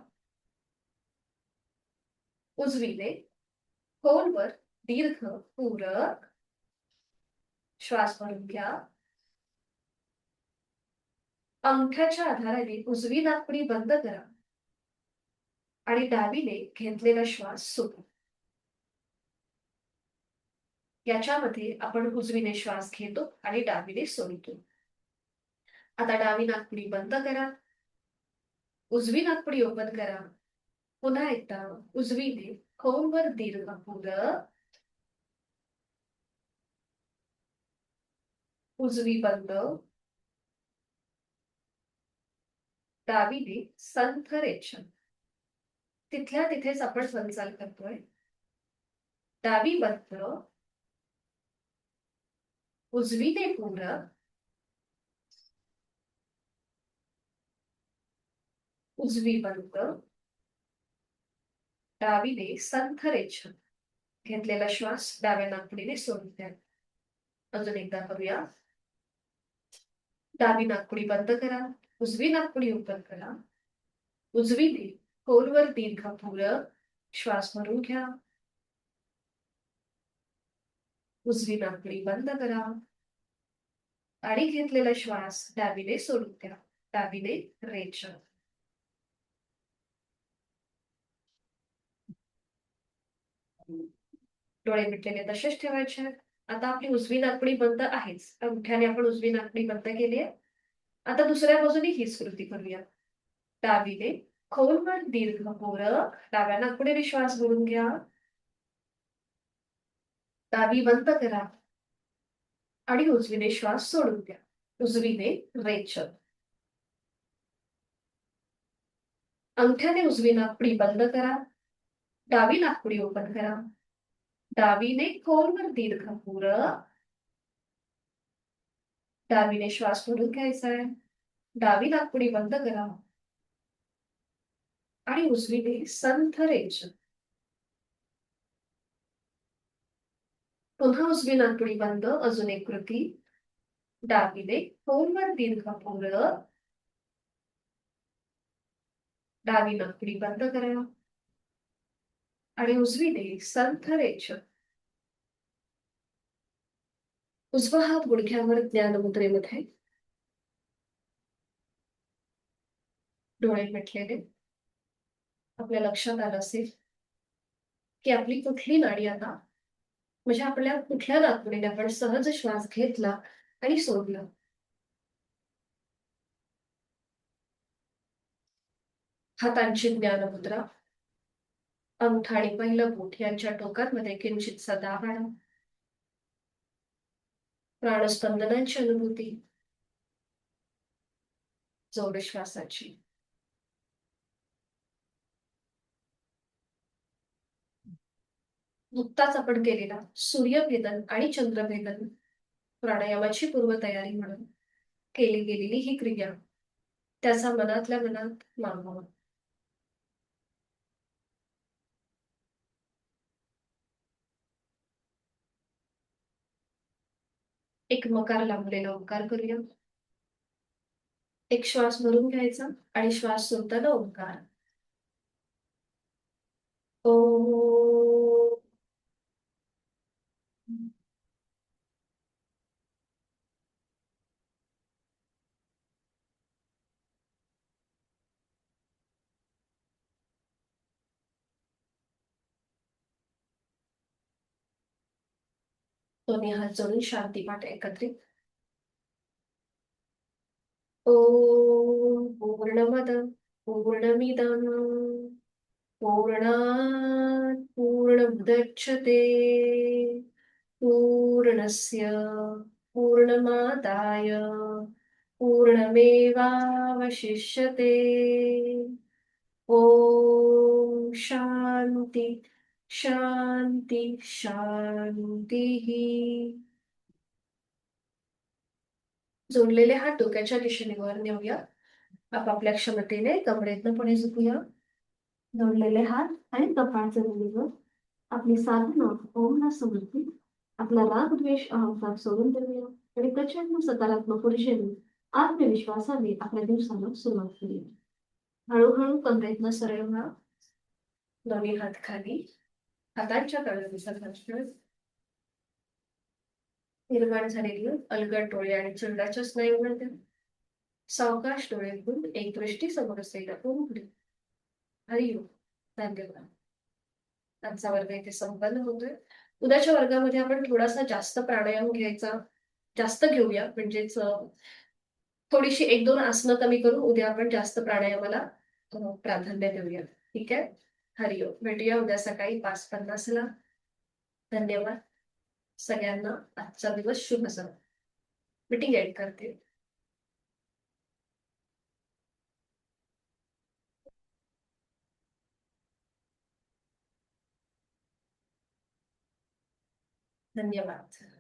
उजवीने खोलवर दीर्घ पूरक श्वास भरून घ्या. अंगठ्याच्या आधाराने उजवी नाकपुडी बंद करा आणि डावीने घेतलेला श्वास सोडा. याच्यामध्ये आपण उजवीने श्वास घेतो आणि डावीने सोडतो. आता डावी नाकपुडी बंद करा, उजवी नाकपुडी ओपन करा. पुन्हा एकदा उजवीने खोलवर दीर्घ पूरक, उजवी बंद, डावीने संथ रेचन. तिथल्या तिथेच आपण हालचाल करतोय. डावी बंद, उजवीने पूरक, उजवी बंद, डावीने संथ रेचन. घेतलेला श्वास डाव्या नाकपुडीने सोडून द्या. अजून एकदा करूया. डावी नाकपुडी बंद करा, उजवी नाकपुडी ओपन करा. उजवीने खोलवर दीर्घ पूरक श्वास भरून घ्या. उजवी नाकपुडी बंद करा आणि घेतलेला श्वास डावीने सोडून द्या. डावीने रेचन. डोळे मिटलेले तसेच ठेवायचे. आता आपली उजवी नाकपुडी बंद आहेच. अंगठ्याने आपण उजवी नाकपुडी बंद केली आहे. आता दुसऱ्या बाजूने हीच कृती करूया. डावीने खोलवर दीर्घ पूरक डाव्या नाकपुडीने श्वास भरून घ्या. डावी बंद करा आणि उजवीने श्वास सोडून द्या. उजवीने रेचन. अंगठ्याने उजवी नाकपुडी बंद करा, डावी नाकपुडी ओपन करा. डावीने खोलवर दीर्घ पूरक, डावीने श्वास भरून घ्यायचा आहे. डावी नाकपुडी बंद करा आणि उजवीने संथ रेचन. पुन्हा उजवी नाकपुडी बंद. अजून एक कृती. डावीने खोलवर दीर्घ पूरक, डावी नाकपुडी बंद करा आणि उजवीने संथ रेचन. उजवा हात गुडघ्यावर ज्ञान मुद्रेमध्ये, डोळे मिटलेले. आपल्या लक्षात आलं असेल की आपली कुठली नाडी आता, म्हणजे आपल्या कुठल्या नाकपुडीने आपण सहज श्वास घेतला आणि सोडला. हातांची ज्ञान मुद्रा. अंगठा आणि पहिलं बोट यांच्या टोकांमध्ये किंचितसा दाब आणा. प्राणस्पंदनांची अनुभूती, जोड श्वासाची. नुकताच आपण केलेला सूर्यभेदन आणि चंद्रभेदन प्राणायामाची पूर्वतयारी म्हणून केली गेलेली ही क्रिया त्याचा मनातल्या मनात मागवा. एक मकार लांबलेला ओंकार करूया. एक श्वास भरून घ्यायचा आणि श्वास सोडताना ओंकार. ओ. दोन्ही हात जोडून शांती पाठ एकत्रित. ओम पूर्णमद पूर्णमिदं पूर्णात् पूर्णमुदच्यते पूर्णस्य पूर्णमादाय पूर्णमेवावशिष्यते. ओम शांती शांती शांती. जोडलेले हात डोक्याच्या दिशेने वर नेऊया. आपापल्या क्षमतेने कमरेतनं पुढे झुकूया. जोडलेले हात आणि कपाळच्या जमिनीवर आपली साधना ओमला समर्पित आपला राग द्वेष अहंकार सोडून देऊया आणि प्रचंड सकारात्मक ऊर्जेने आत्मविश्वासाने आपल्या दिवसाला सुरुवात करूया. हळूहळू कमरेतनं सरळ व्हा. दोन्ही हात खाली, हातांच्या तळव्याचा घासणार, निर्माण झालेली अलगद डोळे आणि चेहऱ्याच्या स्नायूमध्ये सावकाश डोळे उघडून एक दृष्टी समोर असलेला उघडे. हरिओम. धन्यवाद. आजचा वर्ग इथे संपन्न होतोय. उद्याच्या वर्गामध्ये आपण थोडासा जास्त प्राणायाम घ्यायचा, जास्त घेऊया, म्हणजेच थोडीशी 1-2 आसनं कमी करून उद्या आपण जास्त प्राणायामाला प्राधान्य देऊया. ठीक आहे. हरिओम. भेटूया उद्या सकाळी 5:50 ला. धन्यवाद. सगळ्यांना आजचा दिवस शुभ जाओ. मीटिंग एंड करते. धन्यवाद.